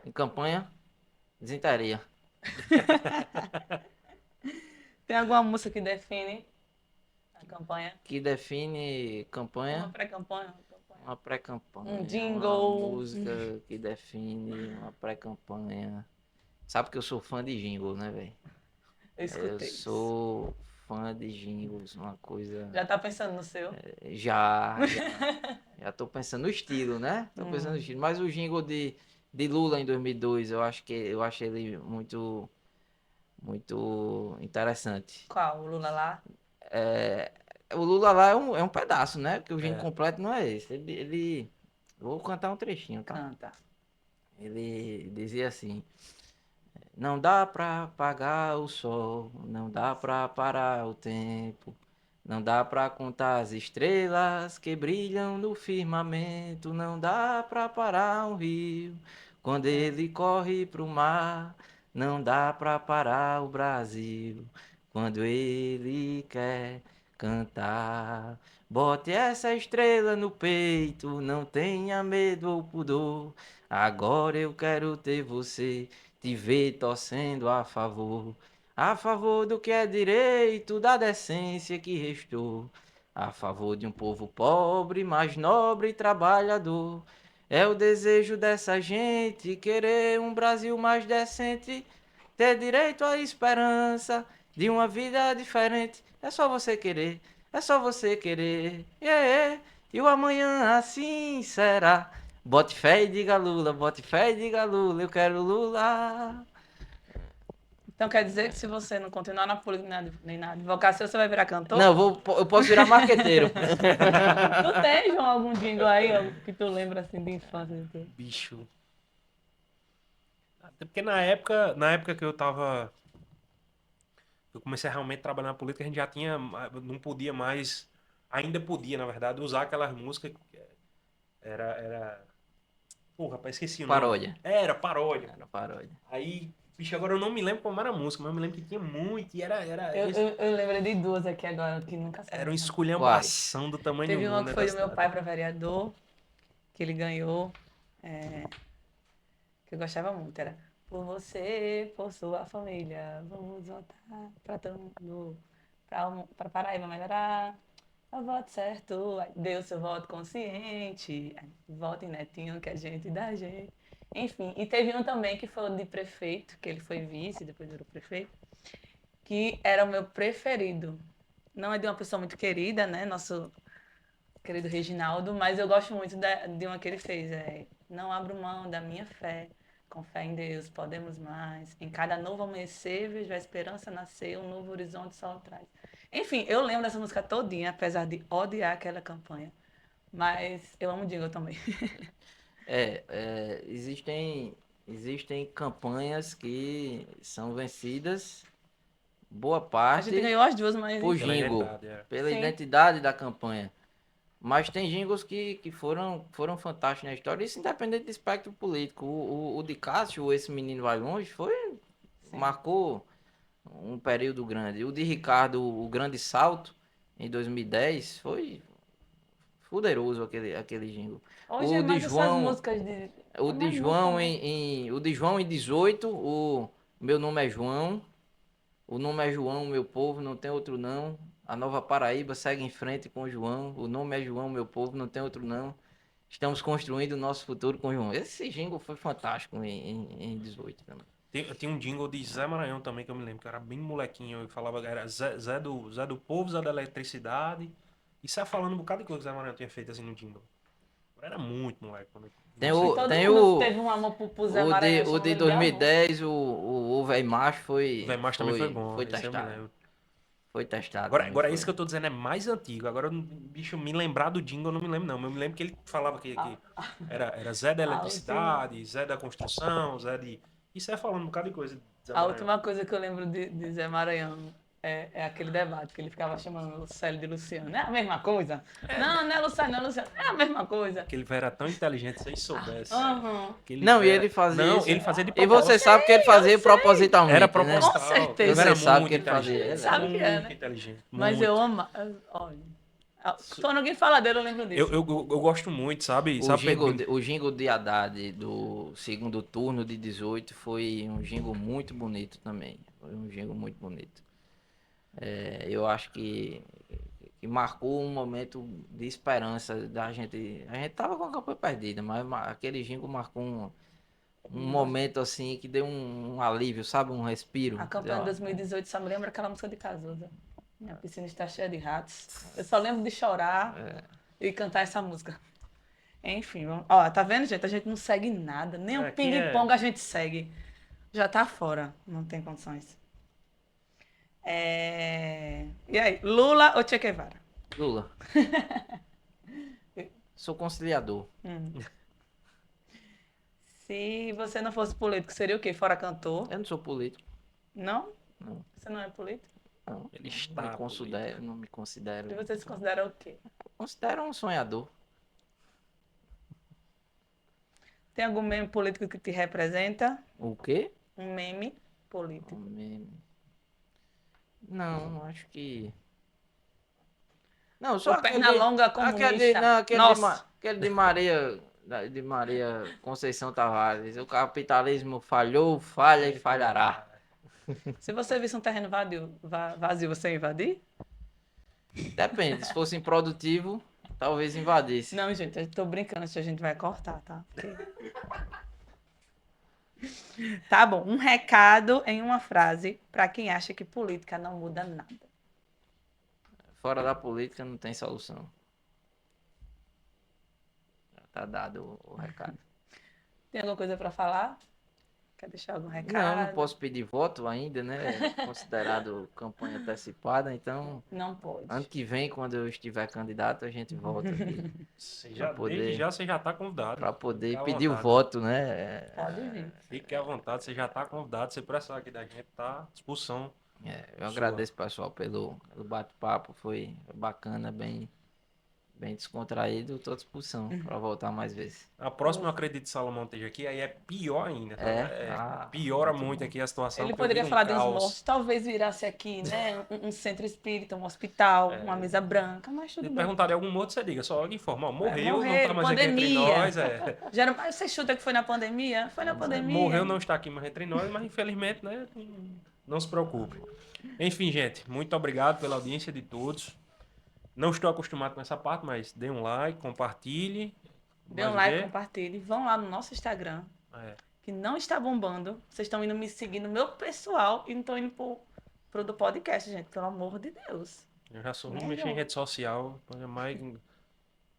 Em campanha, desinteria. Tem alguma música que define a campanha? Que define Uma campanha, pré-campanha? Uma campanha? uma pré-campanha. Um Uma jingle? música que define uma pré-campanha. Sabe que eu sou fã de jingle, né, velho? Eu Eu escutei isso. sou fã de jingles, uma coisa. Já tá pensando no seu? Já tô pensando no estilo, né? Tô pensando no estilo. Mas o jingle de Lula em 2002, eu acho ele muito, muito interessante. Qual? O Lula lá? O Lula lá é um pedaço, né? Porque o jingle É. completo não é esse. Vou cantar um trechinho, tá? Canta. Ele dizia assim: não dá pra apagar o sol, não dá pra parar o tempo, não dá pra contar as estrelas que brilham no firmamento, não dá pra parar um rio quando ele corre pro mar, não dá pra parar o Brasil quando ele quer cantar. Bote essa estrela no peito, não tenha medo ou pudor. Agora eu quero ter você, te ver torcendo a favor do que é direito, da decência que restou, a favor de um povo pobre, mas nobre e trabalhador. É o desejo dessa gente querer um Brasil mais decente, ter direito à esperança de uma vida diferente. É só você querer, é só você querer. Yeah, yeah. E o amanhã assim será. Bote fé e diga Lula, bote fé e diga Lula, eu quero Lula. Então quer dizer que se você não continuar na política nem na advocacia, você vai virar cantor? Não, eu posso virar marqueteiro. Tu tem, João, algum jingle aí ó, que tu lembra assim de infância? Assim? Bicho. Até porque na época que eu comecei a realmente trabalhar na política, a gente já tinha, não podia mais, ainda podia, na verdade, usar aquelas músicas que era, porra, rapaz, esqueci o nome. Paródia. Era paródia. Era paródia. Aí, bicho, agora eu não me lembro como era a música, mas eu me lembro que tinha muito e Eu lembrei de duas aqui agora que nunca era uma saíram. esculhambação do tamanho Teve do uma mundo, que né, foi da do meu cidade. pai para vereador, que ele ganhou, que eu gostava muito. Era por você, por sua família, vamos votar para todo mundo, para Paraíba melhorar. O voto certo, aí deu seu voto consciente, aí vote em Netinho que é gente da gente. Enfim, e teve um também que foi o de prefeito, que ele foi vice, depois virou prefeito, que era o meu preferido. Não é de uma pessoa muito querida, né? Nosso querido Reginaldo, mas eu gosto muito de uma que ele fez. Não abro mão da minha fé, com fé em Deus, podemos mais. Em cada novo amanhecer, vejo a esperança nascer, um novo horizonte sol traz. Enfim, eu lembro dessa música todinha, apesar de odiar aquela campanha. Mas eu amo o jingle também. Existem campanhas que são vencidas boa A parte gente ganhou as duas, mas. pro Pela jingle, identidade, é. pela Sim. identidade da campanha. Mas tem jingles que foram fantásticos na história, isso independente do espectro político. O de Cássio, Esse Menino Vai Longe, Sim. marcou um período grande. O de Ricardo, O Grande Salto, em 2010, foi poderoso aquele jingle. Hoje O é de mais essas João, músicas de. o É de mais música, João né? o de João em 18, o Meu Nome é João, o nome é João, meu povo, não tem outro não. A Nova Paraíba segue em frente com o João, o nome é João, meu povo, não tem outro não. Estamos construindo o nosso futuro com o João. Esse jingle foi fantástico em 18 também. Tem um jingle de Zé Maranhão também que eu me lembro, que eu era bem molequinho. Eu falava que era Zé do Povo, Zé da Eletricidade. E sai falando um bocado de coisa que o Zé Maranhão tinha feito assim no jingle. Eu era muito moleque quando eu Tem vi isso aí. Todo tem mundo teve um amor pro Zé Maranhão, o chamando de ele de avô. 2010, o Velho Macho O Velho Macho também foi bom, foi esse eu me testado. lembro. Foi testado Agora, também, agora foi. isso que eu tô dizendo é mais antigo. Agora, bicho, me lembrar do jingle eu não me lembro, não. Eu me lembro que ele falava que era Zé da A última, Eletricidade, Zé da Construção, Zé de. Isso é falando um bocado de coisa de Zé a Maranhão. última coisa que eu lembro de Zé Maranhão é aquele debate que ele ficava chamando o Célio de Luciano. É a mesma coisa? Não, não é Luciano, não é Luciano. É a mesma coisa. Aquele velho era tão inteligente, se ele soubesse. Aham. Aquele Não, e velho- ele fazia Não, isso. ele fazia de E você propósito. sabe que ele fazia propositalmente, Era né? proposital. Com certeza. Ele Você era sabe muito que ele fazia. inteligente. Ele Sabe era. que é, Muito né? inteligente. Mas muito. eu amo. Olha. Quando alguém fala dele, eu lembro disso. Eu gosto muito, sabe? Sabe, Pedro? O jingle de Haddad do segundo turno de 18 foi um jingle muito bonito também. Foi um jingle muito bonito. Eu acho que marcou um momento de esperança da gente. A gente tava com a campanha perdida, mas aquele jingle marcou um momento assim que deu um alívio, sabe? Um respiro. A campanha de 2018 só me lembra aquela música de Cazuza. Minha piscina está cheia de ratos. Eu só lembro de chorar e cantar essa música. Enfim, ó, tá vendo, gente? A gente não segue nada. Nem o Aqui ping-pong a gente segue. Já tá fora. Não tem condições. E aí, Lula ou Che Guevara? Lula. Sou conciliador. Se você não fosse político, seria o quê? Fora cantor? Eu não sou político. Não? Não. Você não é político? Não, Ele está não me considero. E você se considera o quê? Considero um sonhador. Tem algum meme político que te representa? O quê? Um meme político. Um meme. Não, acho que. Não, só O Pernalonga comunista. Nossa. Aquele de Maria Conceição Tavares. O capitalismo falhou, falha e falhará. Se você visse um terreno vazio, você ia invadir? Depende, se fosse improdutivo, talvez invadisse. Não, gente, eu tô brincando, a gente vai cortar, tá? Tá bom, um recado em uma frase para quem acha que política não muda nada. Fora da política não tem solução. Já tá dado o recado. Tem alguma coisa para falar? Quer deixar algum recado? Não, não posso pedir voto ainda, né? É considerado campanha antecipada, então Não pode. ano que vem, quando eu estiver candidato, a gente volta aqui Desde já você já está convidado. para poder Fique à pedir o vontade. voto, né? Pode vir. Fique à vontade, você já está convidado. Se precisar aqui da gente, tá à disposição. Eu agradeço, pessoal, pelo bate-papo, foi bacana, bem descontraído, estou à disposição para voltar mais vezes. A próxima, eu acredito que Salomão esteja aqui, aí é pior ainda. Tá? Ah, Piora muito muito bom. aqui a situação. Ele porque poderia vira falar de uns caos. mortos, talvez virasse aqui, né? Um centro espírita, um hospital, uma mesa branca, mas Se tudo bem. perguntarem algum morto, você diga, só informa, ó, morreu, não morreu, está mais aqui entre pandemia. nós. Você chuta que foi na pandemia? Foi na pandemia. Morreu, não está aqui mais entre nós, mas infelizmente, né, não se preocupe. Enfim, gente, muito obrigado pela audiência de todos. Não estou acostumado com essa parte, mas dê um like, compartilhe. Dê um like, compartilhe. Vão lá no nosso Instagram, que não está bombando. Vocês estão indo me seguir no meu pessoal e não estão indo pro do podcast, gente. Pelo amor de Deus. Eu já sou ruim mexer em rede social, mais não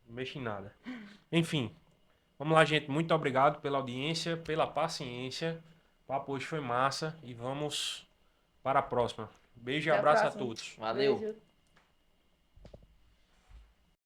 mexo em nada. Enfim, vamos lá, gente. Muito obrigado pela audiência, pela paciência. O papo hoje foi massa e vamos para a próxima. Beijo e Até a abraço a próxima. todos. Valeu! Beijo.